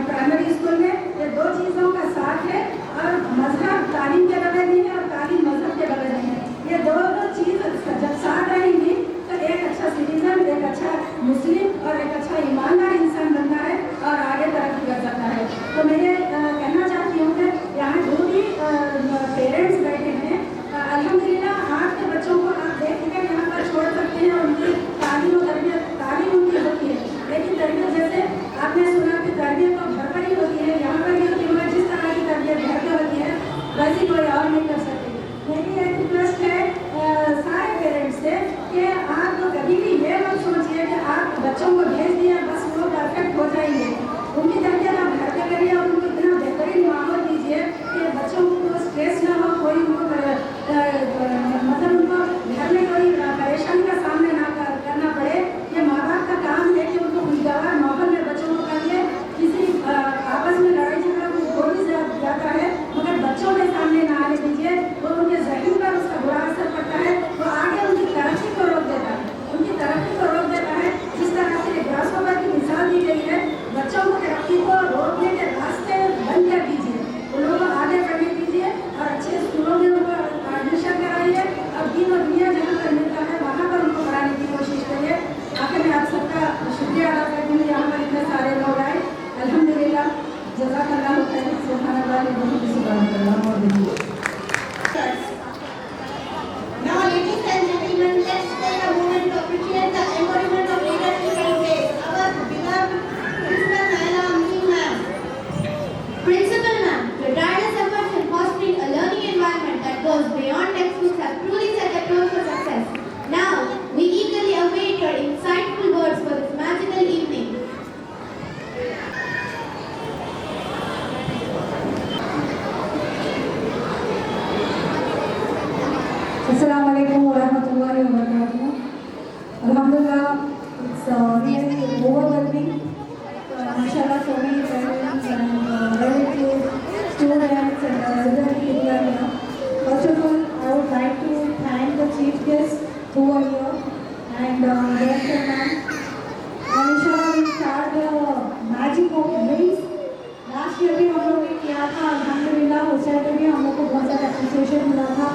प्राइमरी स्कूल में ये 2 चीज़ों का साथ है और मजहब तालीम के बगैर नहीं है और तालीम मजहब के बगैर नहीं है। ये दोनों चीज़ जब साथ रहेंगी तो एक अच्छा सिटीजन, एक अच्छा मुस्लिम और एक अच्छा ईमानदार इंसान बनता है और आगे तरक्की कर सकता है। तो मैं ये कहना चाहती हूँ कि यहाँ जो भी पेरेंट्स बैठे हैं, अल्हम्दुलिल्लाह आपके बच्चों को आप देख कर यहाँ पर छोड़ सकते हैं और उनकी तालीम और तरबियत, तालीम उनकी होती है, लेकिन तरबियत जैसे आपने सुना कि तरबियत तो घर पर ही होती है, यहाँ पर भी होती है, जिस तरह की तरबियत घर पर होती है वैसी कोई और नहीं कर सकती। मेरी एक रिक्वेस्ट है सारे पेरेंट्स से कि आप कभी भी ये मत सोचिए कि आप बच्चों को भेज दिया बस वो परफेक्ट हो जाएंगे। उनकी तरबियत आप घर पर करिए और उनको इतना बेहतरीन माहौल दीजिए कि बच्चों को स्ट्रेस ना हो, कोई उनको मतलब उनको घर में कोई परेशानी का सामना ना करना पड़े। ये माँ बाप का काम है कि उनको खुशगवार माहौल में बच्चों को करिए। किसी आपस में लड़ाई झगड़ा हो भी जाता है मगर बच्चों के सामने ना आने दीजिए, वो उनके ज़हन पर उसका बुरा असर पड़ता है, वो आगे उनकी तरक्की को रोक देता है, उनकी तरक्की को रोक देता है। जिस तरह से ग्रासहोपर की मिसाल दी गई है, बच्चों को तरक्की को रोकने के रास्ते बंद कर दीजिए, उन लोगों को आगे बढ़ने दीजिए और अच्छे स्कूलों में उनको एडमिशन कराइए और दीन और दुनिया जहाँ पर मिलता है वहाँ पर उनको पढ़ाने की कोशिश करिए। आखिर में आप सबका शुक्रिया अदा करती हूँ, यहाँ पर इतने सारे लोग आए, अल्हम्दुलिल्लाह, जज़ाकल्लाहु खैर, सुब्हानल्लाह व बिहम्दिही। Now, ladies and gentlemen, let's take a moment to appreciate the embodiment of leadership and grace, our beloved Principal Naila Ameen ma'am. Principal ma'am, your tireless efforts in fostering a learning environment that goes beyond textbooks have truly set the tone for success. Now, we eagerly await your insightful words for this magical evening. Assalamu alaikum wa rahmatullahi wa barakatuh. Alhamdulillah, it's really overwhelming. Mashallah, so many parents and relatives, students and elderly people are here. First of all, I would like to thank the chief guests who are here and Director ma'am. And inshallah, we start the magic of wings. Last year भी हम लोग ने किया था, अल्हम्दुलिल्लाह उस time पे भी हम लोग को बहुत ज़्यादा अप्रिसिएशन मिला था।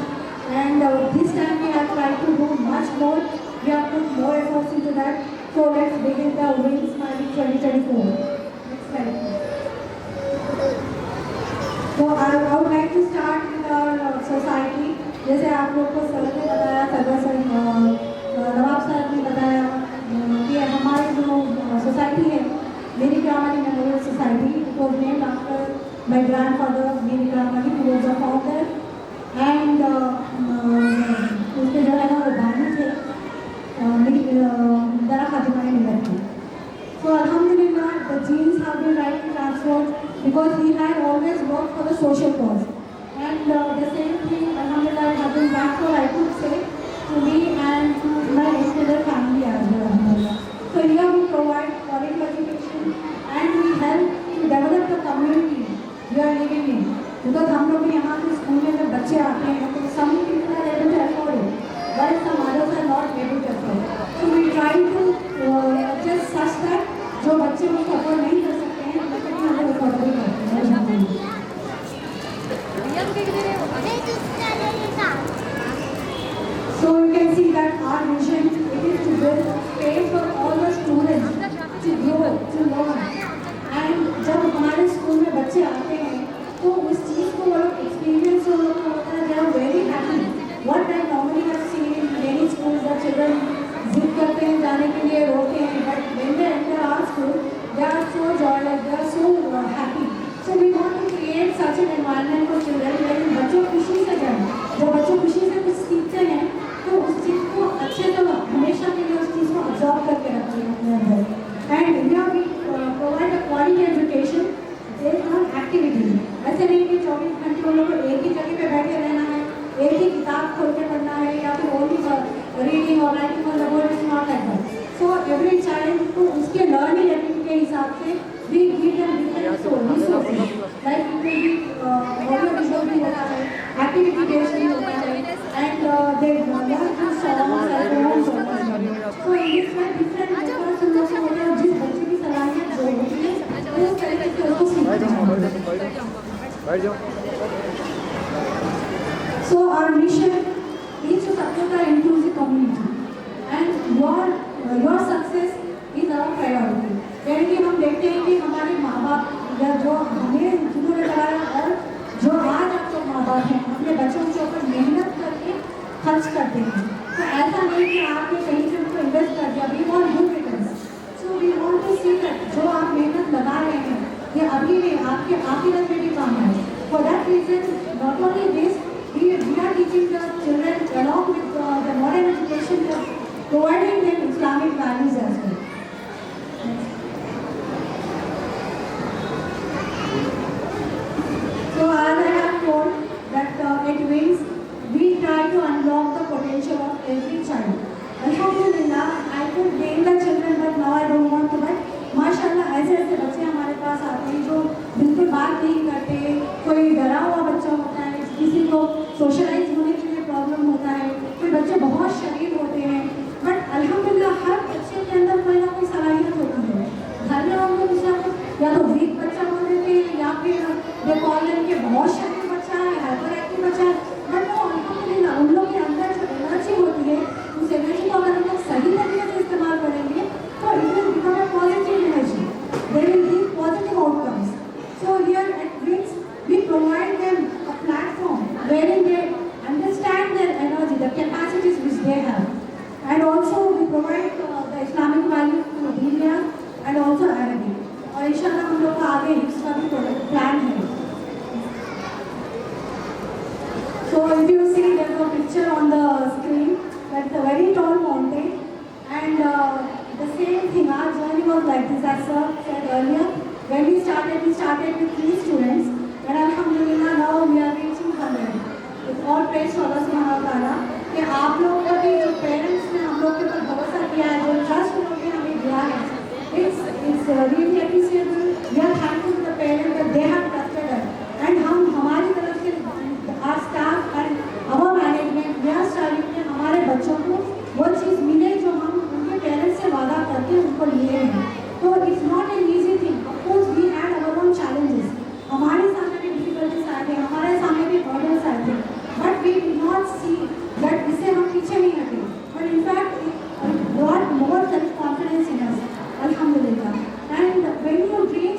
And this time we have tried to do much more. We have put more efforts into that. So let's begin the Wings Smiley 2024. Next slide. So I would like to start with our society. जैसे आप लोग को sir ने बताया, नवाब साहब ने बताया कि हमारी जो सोसाइटी है Mary Gramani Memorial Society. It was named after my grandfather, Mary Gramani, who was the founder. And उसके जो है ना वो बानी थे दरा फातिमा नगर की. So Alhamdulillah, the genes have been rightly transferred because he had always worked for the social cause. And the same thing, Alhamdulillah, has been transferred, I could say, to me and to my extended family as well, Alhamdulillah. So here we provide quality education and we help to develop the community we are living in. Because हम लोग यहाँ के school में जब बच्चे आते हैं तो some people are able to afford it, but some others are not able to afford it. So we try to just such that जो बच्चे उसको अफोर्ड नहीं कर सकते हैं बच्चे भी हमें अफोर्ड भी करते हैं. So you can see that our vision it is to build space for all the students to grow, to learn. And जब हमारे स्कूल में बच्चे आते हैं तो उस चीज़ को वो लोग एक्सपीरियंस जो लोग होता है they are very happy. What I normally have seen in many schools that children जिद करते हैं जाने के लिए रोते हैं, but when they enter our school they are so joyous, they are so happy. So we want to create such an environment for children where बच्चों खुशी से जाएं. जब बच्चों खुशी से कुछ सीखते हैं तो उस चीज़ को अच्छे से हमेशा के लिए उस चीज़ को absorb करके रखते हैं अपने अंदर. And here we provide a quality education based on activities. ऐसे नहीं कि 24 घंटे उन लोगों को एक ही जगह पे बैठे रहना है, एक ही किताब खोल के पढ़ना है या फिर ओनली रीडिंग और राइटिंग और board is not like that. So every child को उसके लर्निंग एबिलिटी के हिसाब से we give them different resources like it will be audio visual भी होता है, एक्टिविटी बेस्ड भी होता है and they learn to songs and poems. So इसमें डिफरेंट मेथड्स उन लोगों को होते हैं जिस बच्चे की सलाहियत जो होती है उस तरीके से उसको सीखना है. So our mission is to support our inclusive community and your success is our priority. यानी कि हम देखते हैं कि हमारे माँ बाप या जो हमें जिन्होंने कराया और जो आज आप लोग माँ बाप हैं अपने बच्चों के ऊपर मेहनत करके खर्च करते हैं. तो ऐसा नहीं कि आपने कहीं से उनको इन्वेस्ट कर दिया. We want good returns. So we want to see that जो आप मेहनत लगा रहे हैं ये अभी नहीं आपके आखिरत में भी काम आए. For that reason not only this we are teaching the children along with the modern education, providing them Islamic values as well. So as I have told that at Wings we try to unlock the potential of every child. Alhamdulillah, I could name the children but now I don't want to. But माशाल्लाह ऐसे ऐसे बच्चे हमारे पास आते हैं जो बिल्कुल बात नहीं करते, कोई डरा हुआ बच्चा होता है, किसी को सोशलाइज होने के लिए प्रॉब्लम होता है, कोई बच्चे बहुत शरीफ होते हैं. बट अल्हम्दुलिल्लाह हर बच्चे के अंदर कोई ना कोई सलाहियत होती है. घर में उनको दूसरा या तो वीक बच्चा बोल देते हैं या फिर दे कॉल देम कि बहुत शरीफ बच्चा है, हाइपर एक्टिव बच्चा है. बट वो अल्हम्दुलिल्लाह उन लोग के अंदर जो एनर्जी होती है उस एनर्जी को अगर हम लोग सही तरीके से इस्तेमाल करेंगे तो it will become a positive energy. They will give positive outcomes. So here eight wings we provide them a platform wherein they understand their energy, the capacities which they have, and also we provide the Islamic values through Diniya and also Arabic. और इंशाल्लाह हम लोग का आगे इसका भी plan है. So if you see there's a picture on the screen that's a very tall mountain and the same thing our journey was like this as sir said earlier. When we started with 3 students. And alhamdulillah now we are reaching 100. It's all praise to Allah subhanahu wa ta'ala कि आप लोगों को भी जो parents ने हम लोग के ऊपर भरोसा किया है, जो ट्रस्ट उन्होंने हमें दिया है, it's really appreciable. We are thankful to the parents that they have trusted us. And हम हमारी तरफ से our staff and our management we are striving कि हमारे बच्चों को वो चीज़ मिले जो हम उनके पेरेंट्स से वादा करके उनको लिए हैं. तो it's not an easy thing. Of course we had our own challenges. हमारे सामने भी डिफिकल्टीज आए थे, हमारे सामने भी हर्डल्स आए थे, but we did not see that इससे हम पीछे नहीं हटे. But in fact it brought more self confidence in us, अल्हम्दुलिल्लाह. And when you dream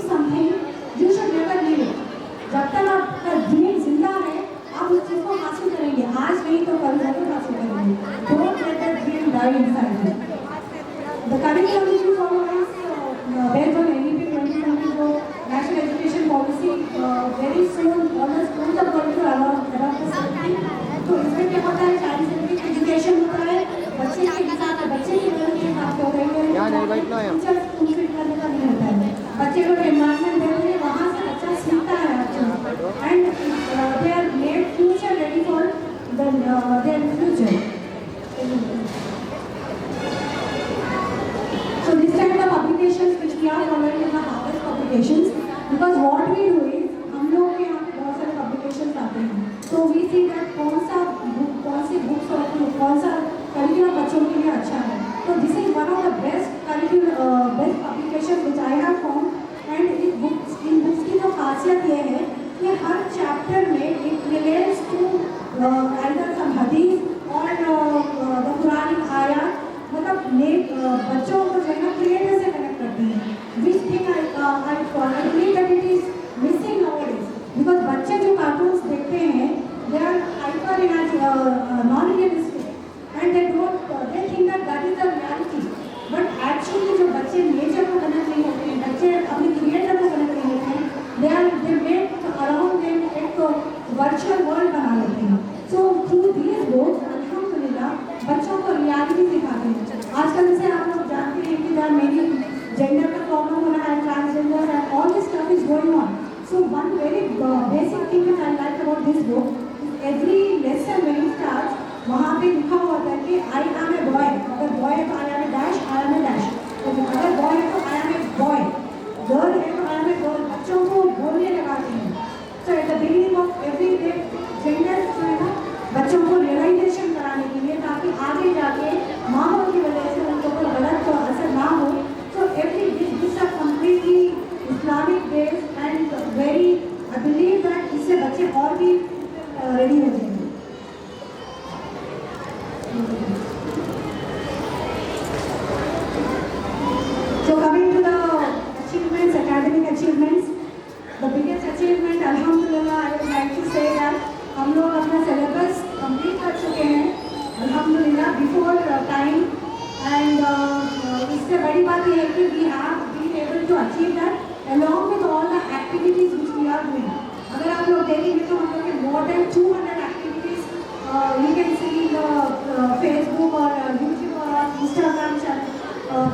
achieve that along with all the activities which we are doing. अगर आप लोग देखेंगे तो हम लोग के more than 200 activities you can see the Facebook और YouTube और Instagram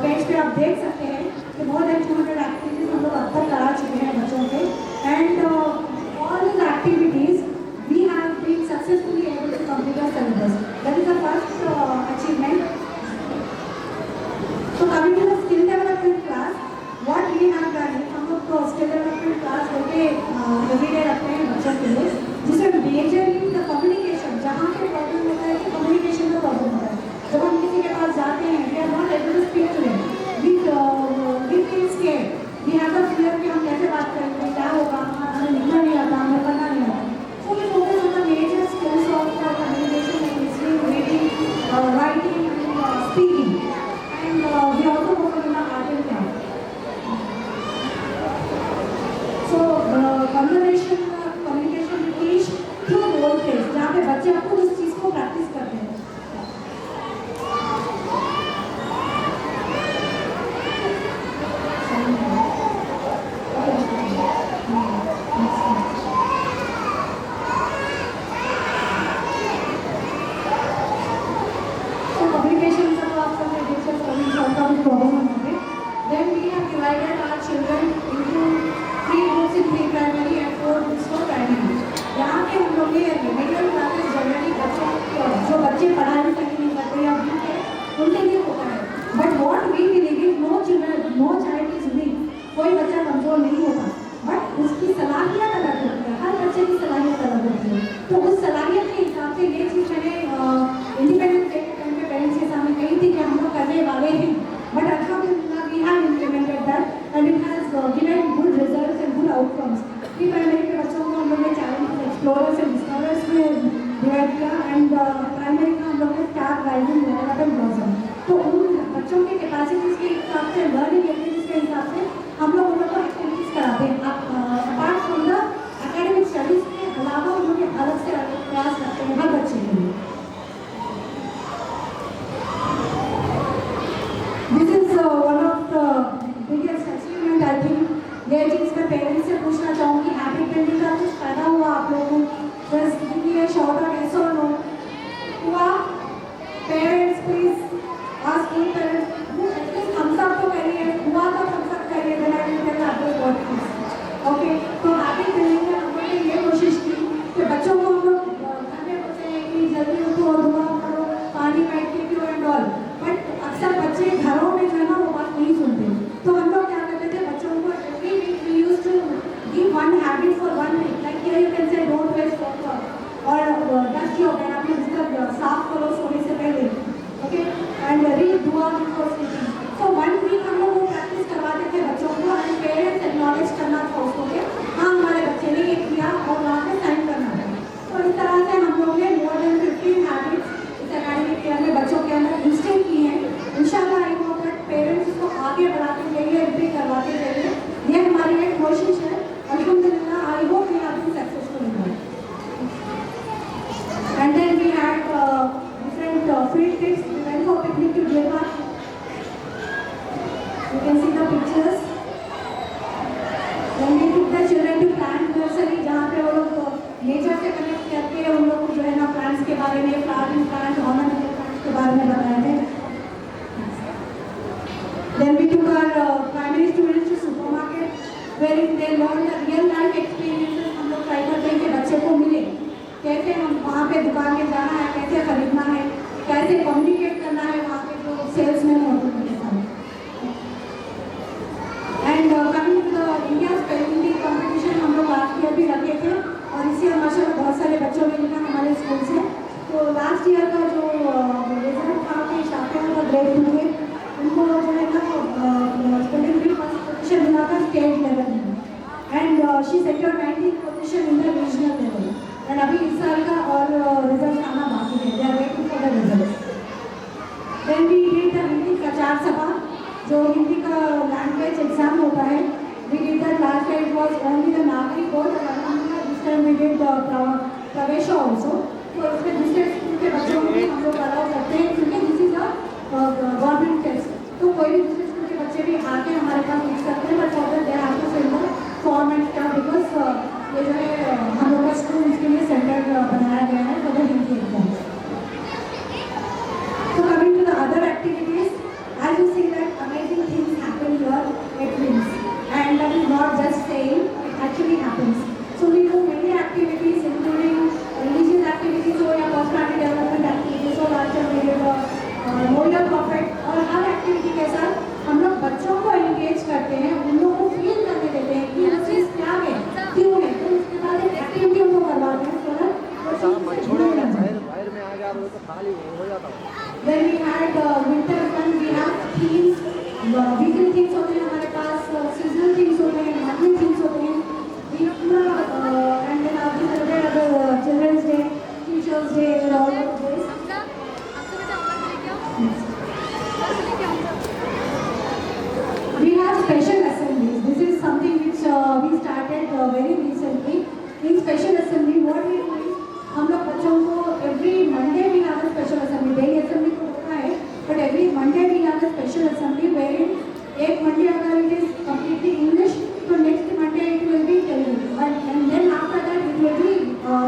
पेज पे आप देख सकते हैं कि more than 200 activities हम लोग अब तक करा चुके हैं बच्चों के, and all these activities we have been successfully able to complete our syllabus. That is the first achievement. So coming to the skill development class, what we have done is हम लोग तो skill development class करके everyday रखते हैं बच्चों के लिए, जिसमें majorly the communication, जहाँ पे problem होता है कि communication का problem होता है. जब हम किसी के पास जाते हैं, we are not able to speak to them. We feel scared. We have the fear कि हम कैसे बात करेंगे, क्या होगा, हमें लिखना नहीं आता, हमें पढ़ना नहीं आता. So we focus on the major skills of communication like listening, reading, writing, and speaking. And we also focus on the art and craft. So conversation, communication we teach through role plays, जहाँ पे बच्चे आपको उस चीज़ को practice करते हैं. Then we have divided our children into 3 groups in pre-primary and 4 groups for primary. यहाँ पे हम लोग ये मिडिल क्लासेस जनरली बच्चों जो बच्चे पढ़ाई सही नहीं करते या वीक है उनके लिए होता है. But what we believe is no child is weak. कोई बच्चा कमजोर नहीं होता, बट उसकी सलाहियत अलग होती है. हर बच्चे की सलाहियत अलग होती है. तो उस सलाहियत के हिसाब से ये चीज़ मैंने इंडिपेंडेंस डे के टाइम पे पेरेंट्स के सामने कही थी कि हम लोग करने वाले हैं. But alhamdulillah we have implemented that and it has given good results and good outcomes. Pre-primary के बच्चों को हम लोग ने challenges, explorers and discoverers में divide किया and primary का हम लोग ने start, rising, develop and blossom. तो उन बच्चों के capacities के हिसाब से, learning abilities के हिसाब से हम लोग उन लोगों को activities कराते हैं. Apart from the academic studies के अलावा उन लोग के अलग से प्रयास करते हैं हर बच्चे के लिए. This is one of the biggest achievement I think. ये चीज़ मैं पेरेंट्स से पूछना चाहूँगी, हैबिट बिल्डिंग का कुछ फायदा हुआ आप लोगों को? बस ये शॉर्ट और yes or no हुआ? Parents please ask in parents at least thumbs up तो करिए. हुआ तो thumbs up करिए. देन आई विल टेल आपको व्हाट इज ओके. तो हैबिट बिल्डिंग में हम लोगों ने ये कोशिश की कि बच्चों को हम लोग घर में बोलते हैं कि जल्दी उठो, दुआ करो, पानी बैठ के पियो एंड ऑल. बट अक्सर बच्चे घरों में जो है ना वो बात नहीं सुनते. तो हम लोग क्या करते थे, बच्चों को every week we used to give one habit for 1 week. Like here you can say don't waste water or dust your bed. अपने बिस्तर साफ करो सोने से पहले. Okay, and read dua before sleeping. So 1 week हम लोग वो practice करवाते थे बच्चों को and parents acknowledge करना था उसको कि हाँ हमारे बच्चे ने ये किया और वहाँ पे साइन करना है. तो इस तरह से हम लोग ने more than 15 habits इस academic year में बच्चों के अंदर इंस्टिल की हैं. इंशाल्लाह आई होप दैट पेरेंट्स इसको आगे बढ़ाते जाइए, रिपीट करवाते जाइए. ये हमारी एक कोशिश है. अल्हम्दुलिल्लाह I hope we have been successful in that. And then we had different field trips. We went for picnic to deer park. You can see the pictures. Then we took the children to plant nursery, जहाँ पे वो लोग nature से connect करके उन लोग को जो है ना प्लांट्स के बारे में, फ्लावरिंग प्लांट, ऑर्नामेंटल प्लांट्स के बारे में बताए थे. Then we took our primary students to supermarket where they learned the real life experiences. हम लोग ट्राई करते हैं कि बच्चे को मिले कैसे हम वहाँ पे दुकान पे जाना है, कैसे खरीदना है, कैसे कम्युनिकेट करना है वहाँ पे जो सेल्समैन होते हैं उनके साथ. And coming to the India spelling competition हम लोग लास्ट ईयर भी रखे थे और इसी माशाल्लाह बहुत सारे बच्चों ने लिखा हमारे स्कूल से. तो लास्ट ईयर का जो रिजल्ट था कि शाफिया का ग्रेड 2 में उनको जो है ना स्पेलिंग भी फर्स्ट पोजीशन मिला था स्टेट लेवल में. And she secured 19th position in the regional level. And अभी इस साल का और रिजल्ट आना बाकी है. They are waiting for the result. Then we did the Hindi Prachar Sabha, जो हिंदी का लैंग्वेज एग्जाम होता है. We did that last year. It was only the Nagrik board और अल्हम्दुलिल्लाह this time we did the Pravesh also. तो इसमें दूसरे स्कूल के बच्चों को हम लोग अलाउ करते हैं क्योंकि this is a government test. तो कोई भी दूसरे स्कूल के बच्चे भी आके हमारे पास लिख सकते हैं. बट फॉर द ये जो है हम लोग का स्कूल इसके लिए सेंटर बनाया गया है for the Hindi exam. So coming to the other activities, as you see that amazing things happen here at WIMS, and that is not just saying, it actually happens. So we do many activities including religious activities हो या personality development activities हो. Last year we did know your prophet, और हर activity के साथ हम लोग बच्चों को एंगेज करते हैं, उन लोगों को फील करने देते हैं कि ये चीज़ क्या है, क्यों है, तो उसके बाद एक एक्टिविटी उनको करवाते हैं so that वो चीज़ जुड़े रहते हैं. Then we had winter fun, we have themes, weekly themes होते हैं हमारे पास, seasonal themes होते हैं, monthly themes होते हैं. We have पूरा and then after celebrate other Children's Day, Teachers Day, and all of this. We have special assemblies. This is something which we started very recently. In special assembly, what we do is हम लोग बच्चों को every Monday we have a special assembly. Daily assembly तो होता है, but every Monday we have a special assembly wherein एक Monday अगर it is completely English, तो next Monday it will be Telugu, and then after that it will be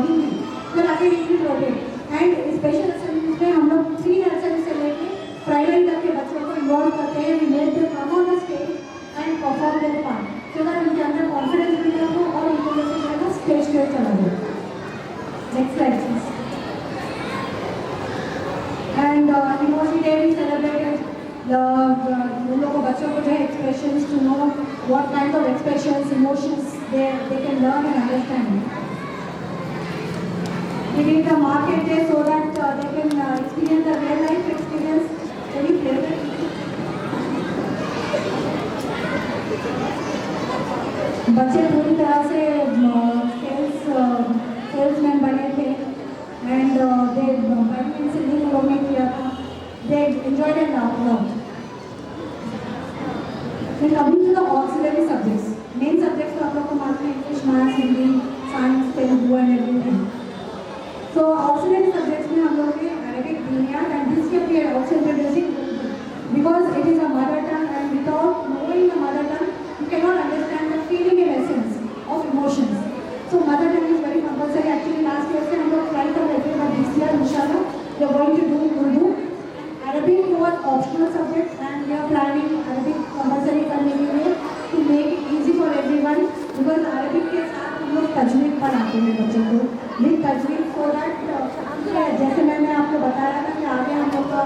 Hindi. Then again it will rotate. And special assemblies में हम लोग 3 nursery से लेके primary तक के बच्चों को इन्वॉल्व करते हैं. We let them come on the stage and perform their part, so that उनके अंदर कॉन्फिडेंस बिल्डअप हो और उनको जैसे जो स्टेज पे चला जाए. Next slide please. And Emoji Day we celebrated उन लोगों को बच्चों को जो है expressions to know what kind of expressions, emotions they can learn and understand. We did the market day so that they can experience the real life experience. Very pleasant. बच्चे पूरी तरह से सेल्समैन बने थे एंड दे बैडमिंटन से नहीं लोगों ने किया था. They enjoyed and loved. Then coming to the auxiliary subjects, main subjects तो आप लोग को मालूम है English, maths, Hindi, science, Telugu and everything. So auxiliary subjects में हम लोग ने Arabic, Diniat, and this year we are also introducing Urdu because it is a mother tongue, and without knowing the mother tongue you cannot understand the feeling and essence of emotions. So mother tongue is very compulsory. Actually last year से हम लोग try कर रहे थे, but this year inshallah we are going to do Urdu. Arabic was optional subject and we are planning Arabic compulsory करने के लिए to make it easy for everyone, because Arabic के साथ हम लोग तजवीद पढ़ाते हैं बच्चों को. विद तजवीद so that जैसे मैंने आपको बताया था कि आगे हम लोग का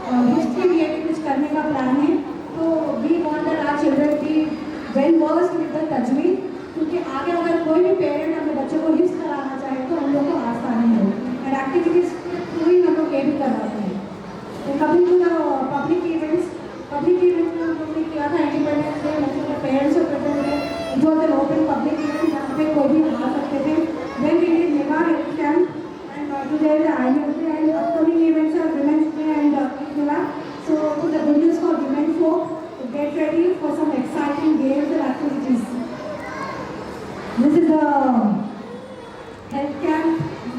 हिस्ट्री रिलेटेड कुछ करने का प्लान है, तो we want that our children be well versed with the तजवीद, क्योंकि आगे अगर कोई भी पेरेंट अपने बच्चों को हिफ्ज़ कराना चाहे तो हम लोग को आसानी हो. एंड एक्टिविटीज़ पूरी हम लोग ये भी करवाते हैं. कभी टू द पब्लिक इवेंट्स में हम लोग ने किया था इंडिपेंडेंस डे, बच्चों के पेरेंट्स को प्रेजेंट थे. It was an open public event जहाँ पे कोई भी आ सकते थे. Then we did mega health camp and today the annual day and upcoming events are Women's Day and Eid Mila. So to the good news for women folk, to get ready for some exciting games and activities. This is a health camp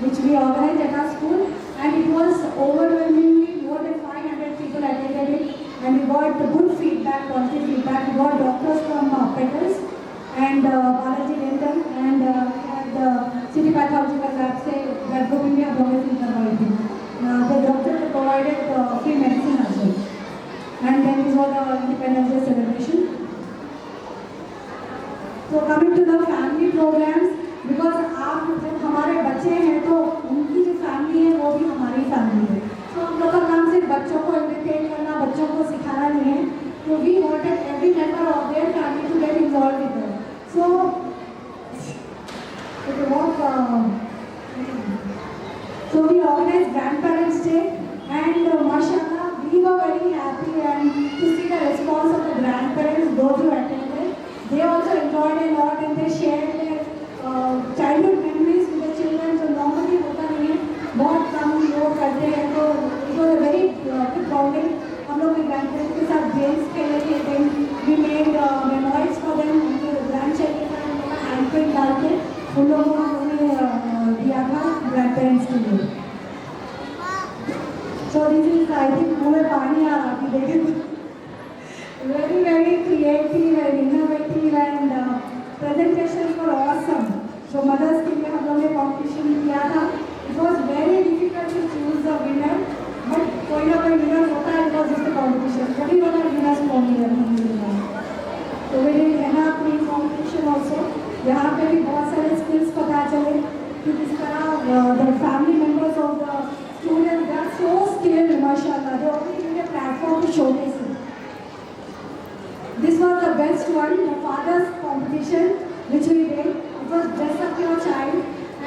which we organized at our school, and it was overwhelmingly more than 500 people attended it, and we got good feedback, positive feedback. We got doctors from Petals and Balaji Dental and City Pathological Lab से blood group India progressing करवाई थी. The doctor provided free medicine as well. And then we got the Independence Day celebration. So coming to the family programs, because आप जब हमारे बच्चे हैं तो उनकी जो फैमिली है वो भी हमारी फैमिली है. तो हम लोग का काम सिर्फ बच्चों को एंटरटेन करना, बच्चों को सिखाना नहीं है. तो we wanted every member of their family to get involved with them. So we organized Grandparents Day, and mashallah we were very happy and to see the response of the grandparents, those who attended. They also enjoyed a lot and they shared their childhood memories with the children. So normally होता नहीं है, बहुत कम लोग करते हैं, तो it was a very good bonding. हम लोग grandparents के साथ games खेले थे. Then we made memoirs for them. उनके grandchildren के साथ हम लोग handprint डाल के उन लोगों को दिया था grandparents के लिए. So this is, I think, मुँह में पानी आ रहा है देखे. Very creative and innovative, and presentations were awesome. जो मदर्स के लिए हम लोग ने कॉम्पिटिशन किया था, it was very difficult to choose the winner, but कोई ना कोई विनर होता है बिकॉज ऑफ द कॉम्पिटिशन, कभी बना विनर्स फॉर्म लिया था। तो वे यहाँ अपनी कॉम्पिटिशन ऑल्सो, यहाँ पे भी बहुत सारे स्किल्स पता चले कि किस तरह the family members of the student they are so skilled माशाल्लाह, they already given a platform to showcase it. This was the best one, the father's competition which we did. It was dress up your child,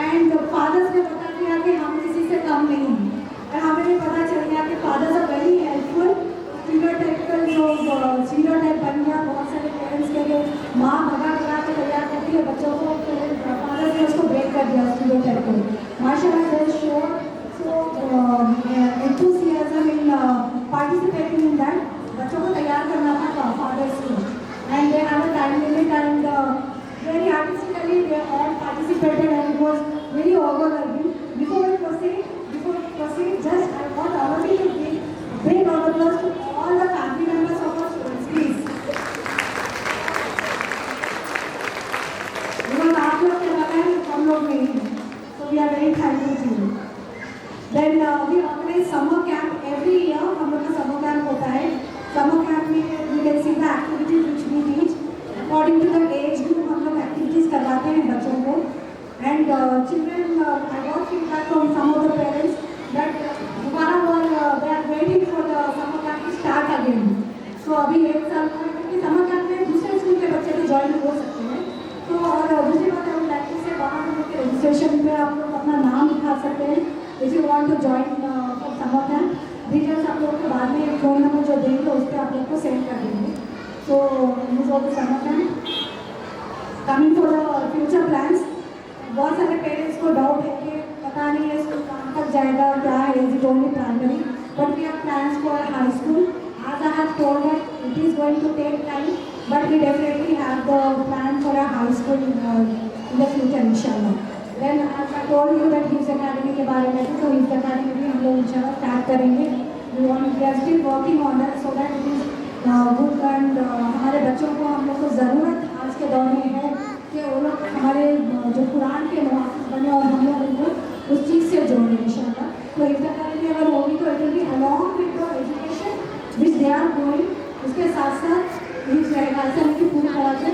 and the fathers ने बता दिया कि हम किसी से कम नहीं हैं, और हमें भी पता चल गया कि fathers are very helpful. Stereotypical जो stereotype बन गया बहुत सारे पेरेंट्स के लिए, माँ भगा भगा के तैयार करती है बच्चों को, फादर्स ने उसको ब्रेक कर दिया stereotype को। माशाल्लाह they showed so enthusiasm in participating in that. बच्चों को तैयार करना था फादर्स को, and they have a time limit, and very artistically they all participated, and it was very overwhelming. Before we proceed just I want our to bring all of us to all the family members of our students, please. Because आप लोग के बगैर हम लोग नहीं हैं, so we are very thankful to you. Then we organize summer camp every year. हम लोग का summer camp होता है। Summer camp में you can see the activities which we teach according to the age group. हम लोग activities करवाते हैं बच्चों को, and children I got feedback from some of the parents that they are waiting for the summer camp to start again. So अभी एक साल का क्योंकि summer camp में दूसरे स्कूल के बच्चे भी ज्वाइन हो सकते हैं, तो और दूसरी बात है लड़की से बाहर हम लोग के रजिस्ट्रेशन पे आप लोग अपना नाम लिखा सकते हैं if you want to join for summer camp. Details आप लोग के बाद में फ़ोन नंबर जो देंगे उस पर आप लोग को सेंड कर देंगे। So this was the summer camp. Coming for the future plans, बहुत सारे पेरेंट्स को डाउट है कि पता नहीं है स्कूल कहाँ तक जाएगा, क्या है, is it only primary, but we have plans for high school. आज I have told that it is going to take time, but we definitely have the plan for a high school in the future इंशाल्लाह। Then आज I told you that हिफ्ज़ academy के बारे में, तो हिफ्ज़ academy भी हम लोग इंशाल्लाह स्टार्ट करेंगे। We are still working on that so that it is good, and हमारे बच्चों को हम लोग को ज़रूरत आज के दौर में है कि वो लोग हमारे जो कुरान के मुहाफ़िज़ बने और हम लोग उनको उस चीज़ से जोड़ें इंशाल्लाह। तो हिफ्ज़ अकेडमी अगर होगी तो it will be along with the education which they are going, उसके साथ साथ हिफ्ज़ रहेगा, ऐसा नहीं कि पूरी तरह से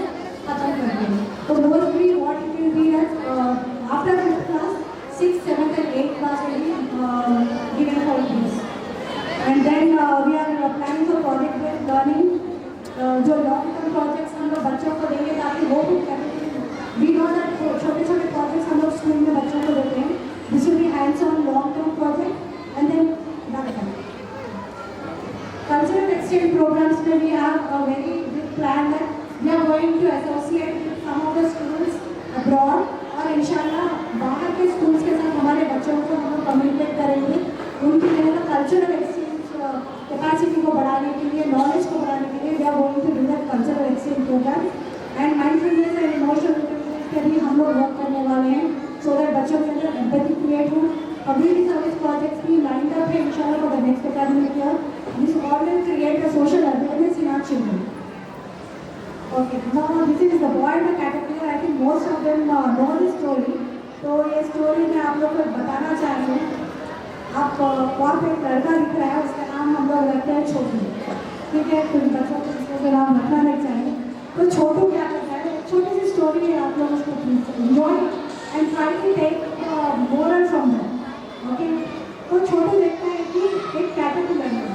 खत्म कर देंगे। तो mostly what it will be as after 5th class, 6th, 7th and 8th class will be given for this. And then we are planning for project based learning, जो long term projects हम लोग बच्चों को देंगे ताकि वो भी करें। We know that छोटे छोटे projects हम लोग स्कूल में बच्चों को देते हैं, this will be hands on long term project and then that. Cultural exchange programs में we have a very big plan that we are going to associate with some of the schools abroad, और इंशाल्लाह बाहर के schools के साथ हमारे बच्चों को हम लोग कम्युनिकेट करेंगे, उनकी जो है कल्चरल एक्सचेंज कैपेसिटी को बढ़ाने के लिए, नॉलेज को बढ़ाने के लिए we are going to do that cultural exchange programme. And mindfulness and emotional intelligence के लिए हम लोग वर्क करने वाले हैं सो दैट बच्चों के अंदर एम्पैथी क्रिएट हो। कम्युनिटी सर्विस प्रोजेक्ट्स भी लाइन अप है इंशाल्लाह for the next academic year. This all will create a social awareness in our children. Okay, now this is the boy in the caterpillar. I think most of them know this story. तो ये story मैं आप लोग को बताना चाहूँगी। आप वहाँ पे एक लड़का दिख रहा है, उसका नाम हम लोग रखते हैं छोटू, ठीक है? कुछ बच्चों को उसका नाम रखना नहीं चाहिए। तो छोटू क्या करता है, छोटी सी स्टोरी है, आप लोग उसको enjoy and try to take moral from that. Okay? तो छोटू देखता है कि एक कैटरपिलर है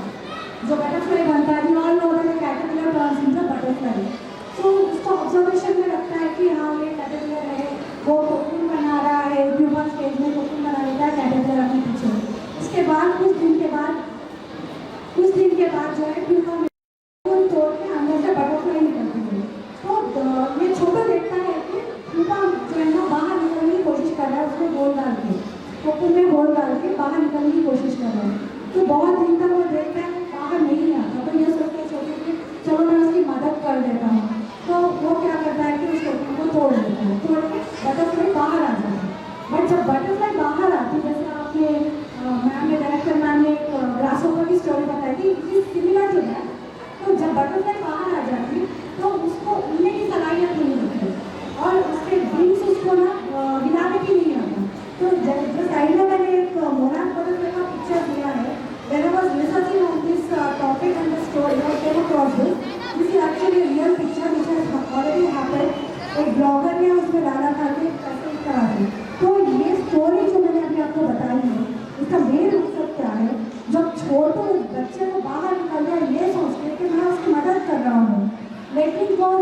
जो बटरफ्लाई बनता है, all over the caterpillar turns into butterfly. तो उसको ऑब्जर्वेशन में लगता है कि हाँ ये कैटरपिलर है, वो कोकून बना रहा है, प्यूपा स्टेज में कोकून बना लेता है कैटरपिलर अपने पीछे। इसके बाद कुछ दिन के बाद जो है प्यूपा में तोड़ के अंदर से बटरफ्लाई निकलती है। तो ये छोटा देखता है कि प्यूपा जो है ना बाहर निकलने की कोशिश कर रहा है, उसमें गोल डाल के, कोकून में गोल डाल के बाहर निकलने की कोशिश कर रहा है। तो बहुत दिन तक वो देखता है बाहर नहीं आता, तो ये सोचते हैं छोटे कि चलो मैं उसकी मदद कर देता हूँ। तो वो क्या करता है कि उस कोकून को तोड़ देता है, तोड़ के बटरफ्लाई बाहर आ जाता है। बट जब बटरफ्लाई बाहर आती है, जैसे आपने मैम ने डायरेक्टर मैम ने ग्रासहोपर की स्टोरी बताई थी, it is similar to that.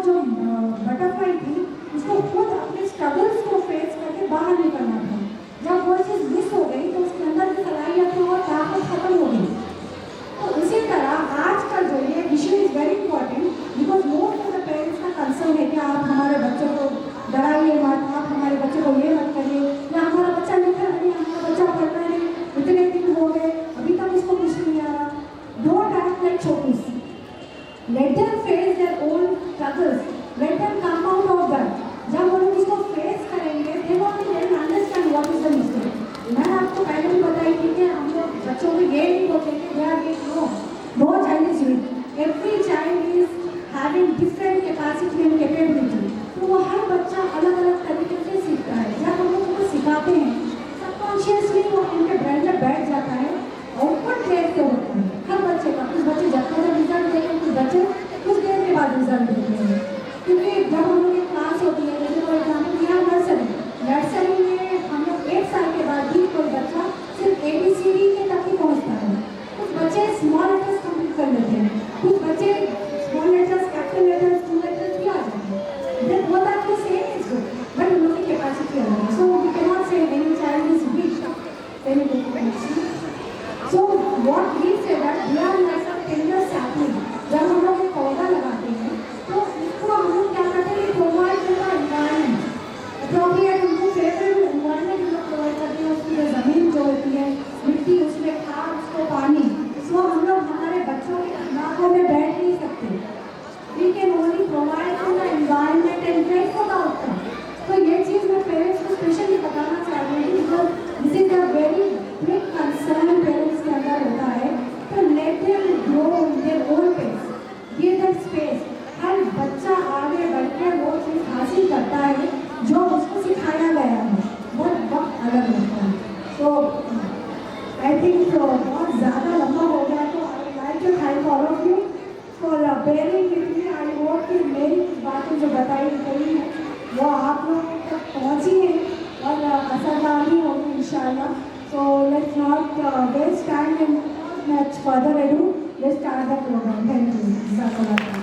जो बटरफ्लाई थी उसको खुद अपने स्ट्रगल्स को फेस करके बाहर निकलना था। जब वो चीज़ मिस हो गई तो उसके अंदर की सलाहियत और ताकत खत्म हो गई। तो उसी तरह आज का जो ये issue is very important because most of the parents का कंसर्न है कि आप हमारे बच्चों को डराइए मत, आप हमारे बच्चों को ये मत करिए, या हमारा बच्चा लिखा नहीं, हमारा बच्चा पढ़ना नहीं, इतने दिन हो गए अभी तक इसको कुछ नहीं आ रहा। डोंट एक्ट लाइक छोटूस, let them face their own struggles, let them come out of that. जब वो लोग इसको फेस करेंगे they will understand what is the mistake. मैंने आपको पहले भी बताई थी कि हम लोग बच्चों को ये नहीं बोलते कि they are get no child is unique, every child is having different capacity and capability. तो वो हर बच्चा अलग अलग तरीके से सीखता है। जब हम लोग उनको सिखाते हैं सबकॉन्शियसली वो उनके ब्रेन में बैठ जाता है, आउटपुट देर से होता है हर बच्चे का। कुछ बच्चे जब रिजल्ट देते हैं, कुछ बच्चे कुछ देर के बाद रिजल्ट देते हैं। क्योंकि जब हम लोग एक क्लास होती है, जैसे फॉर एग्जाम्पल यहाँ नर्सरी में हम लोग 1 साल के बाद भी कोई बच्चा सिर्फ ABCD के तक ही पहुँचता है। कुछ बच्चे स्मॉल लेटर्स कंप्लीट कर लेते हैं, कुछ बच्चे small letters, capital letters, small letters भी आ जाते हैं। वो that the same is good, but उन लोगों की कैपेसिटी अलग है। So we can not say any child is weak, any capacity. So what we say that we are like a tender sapling. जब हम लोग एक पौधा लगाते हैं तो इसको हम लोग क्या करते हैं, प्रोवाइड करना एनवायरमेंट अप्रोप्रिएट, उनको फेवरेबल एनवायरमेंट हम लोग प्रोवाइड करते हैं। उसकी जो ज़मीन जो होती है, मिट्टी, उसमें खाद, उसको पानी, सो हम लोग हमारे बच्चों के दिमागों में बैठ नहीं सकते। We can only provide for the environment and get for the outcome. तो ये चीज़ मैं पेरेंट्स को स्पेशली बताना चाह रही हूँ because this is a very big concern parents के अंदर होता है। तो let them grow in their own pace, give them space. हर बच्चा आगे बढ़कर वो चीज़ हासिल करता है जो उसको सिखाया गया है, वो वक्त अलग लगता है। तो आई थिंक बहुत ज़्यादा लंबा हो गया, तो I like to thank all of you for bearing with me. I hope कि मेरी बातें जो बताई गई हैं वो आप लोगों तक पहुँची हैं और असरदार भी होंगी इंशाल्लाह। So let's not waste time and much further ado, let's start the programme. Thank you.